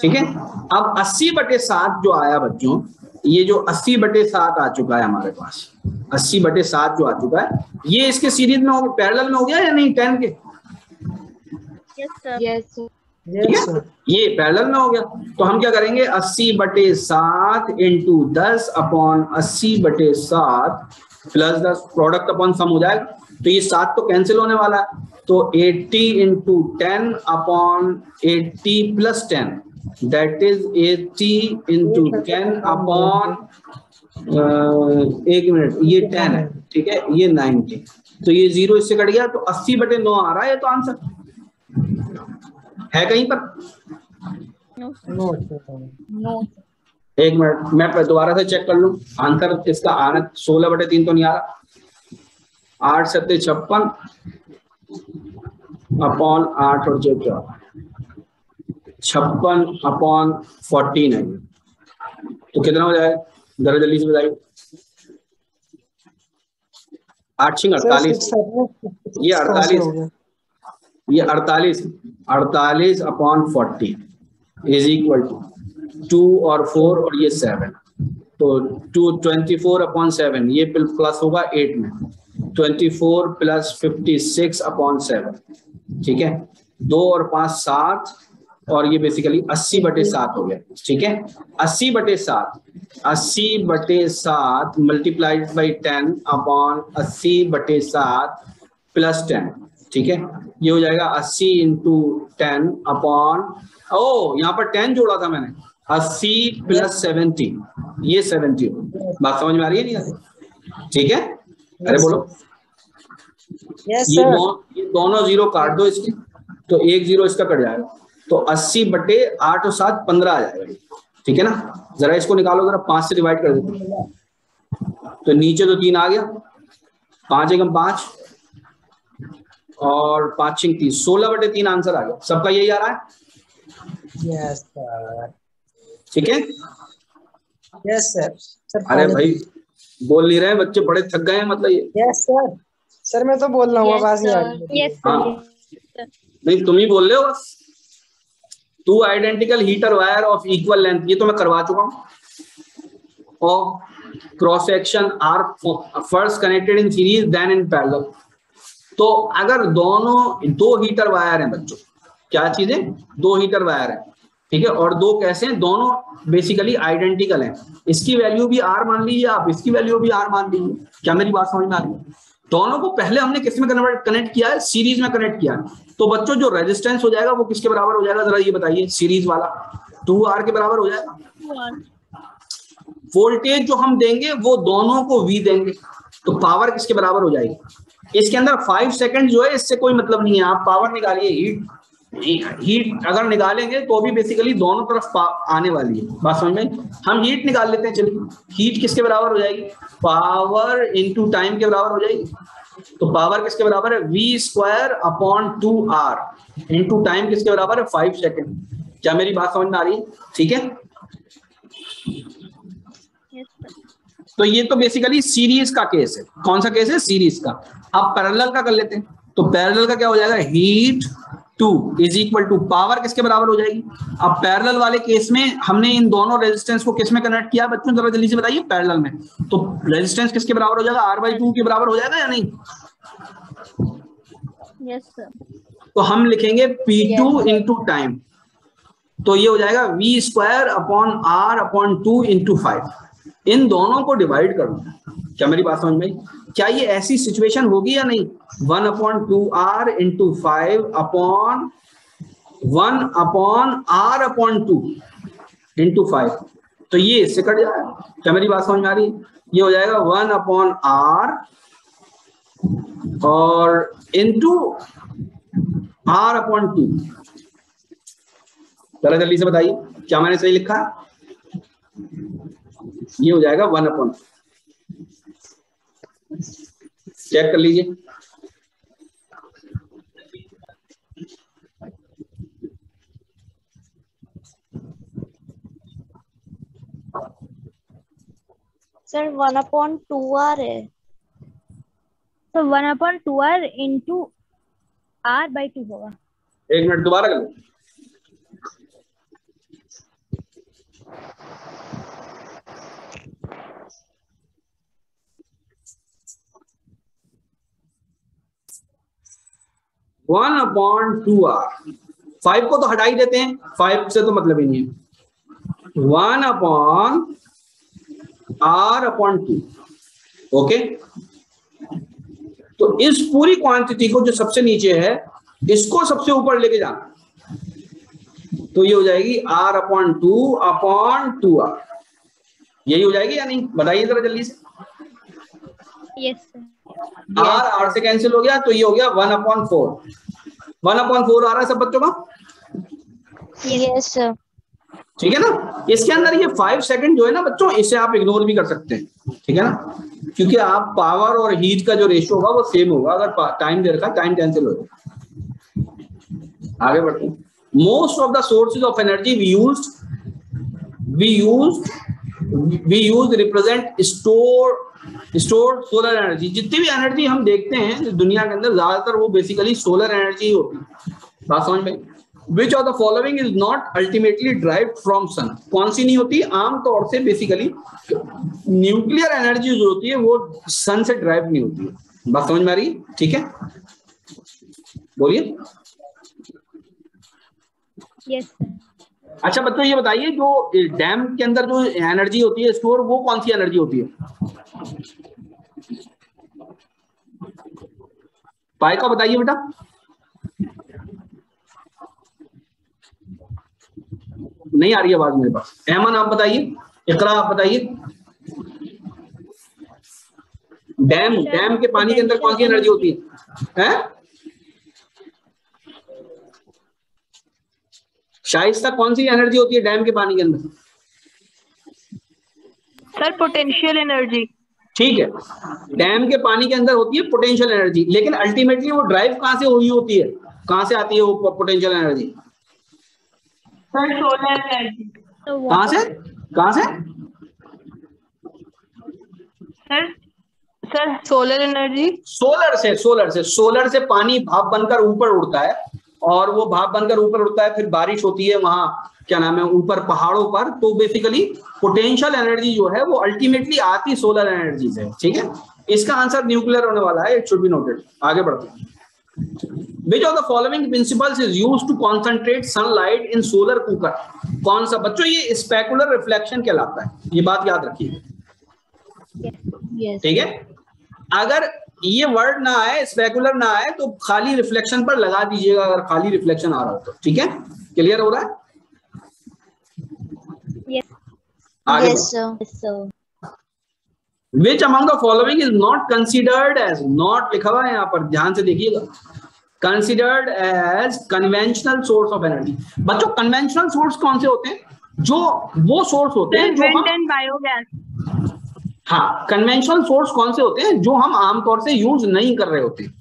ठीक है, अब 80/7 जो आया बच्चों, ये जो 80/7 आ चुका है हमारे पास, 80/7 जो आ चुका है, ये इसके सीरीज में हो, पैरेलल में हो गया या नहीं 10 के? Yes sir. यस ठीक है, ये पैरेलल में हो गया। तो हम क्या करेंगे, 80/7 into 10 upon 80/7 plus 10 product upon sum हो जाएगा। तो ये 7 तो कैंसिल होने वाला है, तो 80 into 10 upon 80 plus 10 that is 80 into 10 upon एक मिनट, ये 10 है, ठीक है, ये 90। तो ये 0 इससे कट गया, तो 80/9 आ रहा है ये तो आंसर है कहीं पर। नो नो एक मिनट मैं दोबारा से चेक कर लूं, आंसर इसका आ रहा है 16/3 तो नहीं आ रहा। 8 7 56 अपॉन 8 और 4 56 अपॉन 14 है। तो कितना हो जाएगा, जरा जल्दी से बताइए। 8 6 48, ये 48, ये 48 अपॉन 40 इज इक्वल टू 2 और 4 और ये 7। तो 24 अपॉन 7 ये प्लस होगा 8 में, 24 प्लस 56 अपॉन 7, ठीक है। 2 और 5 7 और ये बेसिकली 80/7 हो गया, ठीक है। 80/7 मल्टीप्लाइड बाई 10 अपॉन 80/7 प्लस 10, ठीक है। ये हो जाएगा 80 इंटू 10 अपॉन, ओ यहाँ पर 10 जोड़ा था मैंने, 80 प्लस 70, ये 70। बात समझ में आ रही है नहीं आ रही? ठीक है, अरे बोलो। ये दोनों 0 काट दो इसके, तो 1 0 इसका कट जाएगा, तो 80/8 और 7 15 आ जाएगा, ठीक है ना। जरा इसको निकालो, जरा 5 से डिवाइड कर देते, तो नीचे तो 3 आ गया, 5 एकम 5 और 5 6 30, 16/3 आंसर आ गया। सबका यही आ रहा है? Yes sir. ठीक है, यस सर। अरे भाई बोल नहीं रहे बच्चे, बड़े थक गए हैं मतलब ये। Yes sir. सर मैं तो बोल रहा हूँ, आवाज नहीं आ रही। यस हाँ सर। नहीं, तुम ही बोल रहे हो बस। 2 identical heater wire of equal length, ये तो मैं करवा चुका हूँ। और cross section are first connected in series then in parallel. तो अगर दोनों 2 हीटर वायर हैं बच्चों, क्या चीजें, 2 हीटर वायर हैं, ठीक है, और 2 कैसे हैं, दोनों बेसिकली आइडेंटिकल हैं। इसकी वैल्यू भी आर मान लीजिए आप, इसकी वैल्यू भी आर मान लीजिए। क्या मेरी बात समझ में आ रही है? दोनों को पहले हमने किस में कनेक्ट किया है, सीरीज में कनेक्ट किया है। तो बच्चों जो रेजिस्टेंस हो जाएगा वो किसके बराबर हो जाएगा, जरा ये बताइए। सीरीज वाला 2R के बराबर हो जाएगा। वोल्टेज जो हम देंगे वो दोनों को V देंगे, तो पावर किसके बराबर हो जाएगी। इसके अंदर 5 सेकंड जो है इससे कोई मतलब नहीं है, आप पावर निकालिए। हीट अगर निकालेंगे तो भी बेसिकली दोनों तरफ आने वाली है, बात समझ में। हम हीट निकाल लेते हैं, चलिए। हीट किसके बराबर हो जाएगी, पावर इंटू टाइम के बराबर हो जाएगी। तो पावर किसके बराबर है, V² upon 2R into time किसके बराबर है, 5 सेकेंड। क्या मेरी बात समझ में आ रही है? ठीक है, तो ये तो बेसिकली सीरीज का केस है। कौन सा केस है, सीरीज का। अब पैरेलल का कर लेते हैं। तो पैरेलल का क्या हो जाएगा, heat 2 is equal to power किसके बराबर हो जाएगी। अब पैरेलल वाले केस में हमने इन दोनों रेजिस्टेंस को किस में कनेक्ट किया बच्चों, जरा जल्दी से बताइए। पैरेलल में तो रेजिस्टेंस किसके बराबर हो जाएगा, R/2 के बराबर हो जाएगा या नहीं। Yes sir. तो हम लिखेंगे P2 इंटू टाइम, तो ये हो जाएगा V² upon R upon 2 into 5। इन दोनों को डिवाइड कर दो। क्या मेरी बात समझ में? क्या ये ऐसी सिचुएशन होगी या नहीं, 1/2R into 5 upon 1 upon R upon 2 into 5। तो ये इससे कट जाएगा। क्या मेरी बात समझ में आ रही है? ये हो जाएगा 1/R और इंटू R अपॉन 2। जरा जल्दी से बताइए, क्या मैंने सही लिखा है? ये हो जाएगा 1/, चेक कर लीजिए। सर 1/2R है। तो 1/2R इंटू R/2 होगा। एक मिनट दोबारा कर लो। 1/2r। 5 को तो हटा ही देते हैं, 5 से तो मतलब ही नहीं है। 1/r/2। ओके, तो इस पूरी क्वांटिटी को जो सबसे नीचे है इसको सबसे ऊपर लेके जाना, तो ये हो जाएगी r/2/2r। यही हो जाएगी या नहीं, बताइए जरा जल्दी से। Yes sir. r से कैंसिल हो गया, तो ये हो गया 1/4। 1/4 आ रहा है सब बच्चों का? Yes sir. ठीक है ना। इसके अंदर ये 5 सेकंड जो है ना बच्चों, इसे आप इग्नोर भी कर सकते हैं, ठीक है ना, क्योंकि आप पावर और हीट का जो रेशियो होगा वो सेम होगा। अगर टाइम दे रखा, टाइम कैंसिल होगा। आगे बढ़ते हैं। Most of the sources of energy we use represent stored solar energy. जितनी भी एनर्जी हम देखते हैं दुनिया के अंदर, ज्यादातर वो बेसिकली सोलर एनर्जी होती है। बात समझ में? Which of the following is not ultimately derived from sun? कौन सी नहीं होती? आमतौर से बेसिकली न्यूक्लियर एनर्जी जो होती है वो सन से ड्राइव नहीं होती है। बात समझ में आ रही है? ठीक है, बोलिए। Yes sir. अच्छा बच्चों ये बताइए, जो डैम के अंदर जो एनर्जी होती है स्टोर, वो कौन सी एनर्जी होती है? पाई का बताइए बेटा। नहीं आ रही आवाज मेरे पास। एमन आप बताइए, इकरा आप बताइए। डैम के पानी के अंदर कौन सी एनर्जी होती है? शाइस्ता कौन सी एनर्जी होती है डैम के पानी के अंदर? Sir potential energy. ठीक है, डैम के पानी के अंदर होती है पोटेंशियल एनर्जी, लेकिन अल्टीमेटली वो ड्राइव कहां से हुई होती है? कहां से आती है वो पोटेंशियल एनर्जी? Solar energy. कहां से? Sir solar energy. सोलर से पानी भाप बनकर ऊपर उड़ता है, और वो भाप बनकर ऊपर उड़ता है, फिर बारिश होती है वहां क्या नाम है ऊपर पहाड़ों पर। तो बेसिकली पोटेंशियल एनर्जी जो है वो अल्टीमेटली आती सोलर एनर्जी से। ठीक है, इसका आंसर न्यूक्लियर होने वाला है, इट शुड बी नोटेड। आगे बढ़ते हैं। Which of the following principles is used to concentrate sunlight in solar cooker? कौन सा बच्चों? ये स्पेकुलर रिफ्लेक्शन कहलाता है, ये बात याद रखिए। ठीक है, अगर ये वर्ड ना आए, स्पेकुलर ना आए, तो खाली रिफ्लेक्शन पर लगा दीजिएगा, अगर खाली रिफ्लेक्शन आ रहा हो तो। ठीक है, क्लियर हो रहा है? आगे Which among the following is not considered as, not लिखा हुआ है यहाँ पर, ध्यान से देखिएगा, considered as conventional source of energy। बच्चों conventional source कौन से होते हैं? जो वो सोर्स होते हैं जो विंड एंड बायोगैस। हाँ, कन्वेंशनल सोर्स कौन से होते हैं? जो हम आमतौर से यूज नहीं कर रहे होते हैं।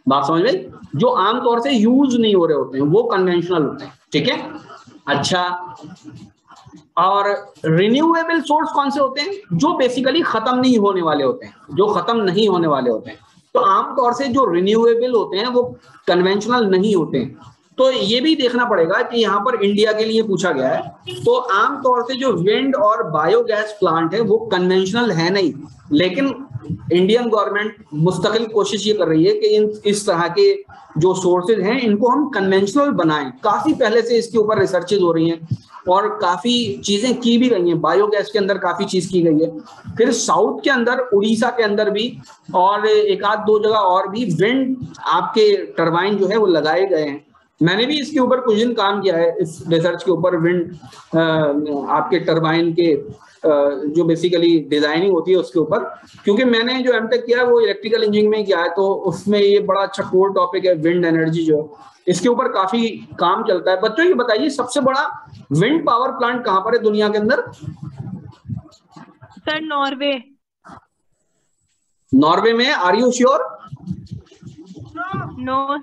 बात समझ में? जो आमतौर से यूज नहीं हो रहे होते हैं वो कन्वेंशनल होते हैं। ठीक है, अच्छा, और रिन्यूएबल सोर्स कौन से होते हैं? जो बेसिकली खत्म नहीं होने वाले होते हैं, जो खत्म नहीं होने वाले होते हैं। तो आमतौर से जो रिन्यूएबल होते हैं वो कन्वेंशनल नहीं होते हैं। तो ये भी देखना पड़ेगा कि यहाँ पर इंडिया के लिए पूछा गया है, तो आमतौर से जो विंड और बायोगैस प्लांट है वो कन्वेंशनल है नहीं, लेकिन इंडियन गवर्नमेंट मुस्तकिल कोशिश ये कर रही है कि इस तरह के जो सोर्सेज हैं इनको हम कन्वेंशनल बनाएं। काफी पहले से इसके ऊपर रिसर्चेज हो रही हैं और काफी चीजें की भी गई हैं। बायोगैस के अंदर काफी चीज की गई है। फिर साउथ के अंदर, उड़ीसा के अंदर भी, और एक आध दो जगह और भी विंड आपके टरबाइन जो है वो लगाए गए हैं। मैंने भी इसके ऊपर कुछ दिन काम किया है, इस रिसर्च के ऊपर, विंड आपके टरबाइन के जो बेसिकली डिजाइनिंग होती है उसके ऊपर, क्योंकि मैंने जो एमटेक किया है वो इलेक्ट्रिकल इंजीनियरिंग में किया है, तो उसमें ये बड़ा अच्छा कोर टॉपिक है विंड एनर्जी, जो इसके ऊपर काफी काम चलता है। बच्चों ये बताइए सबसे बड़ा विंड पावर प्लांट कहां पर है दुनिया के अंदर? Sir Norway. नॉर्वे में? Are you sure? नो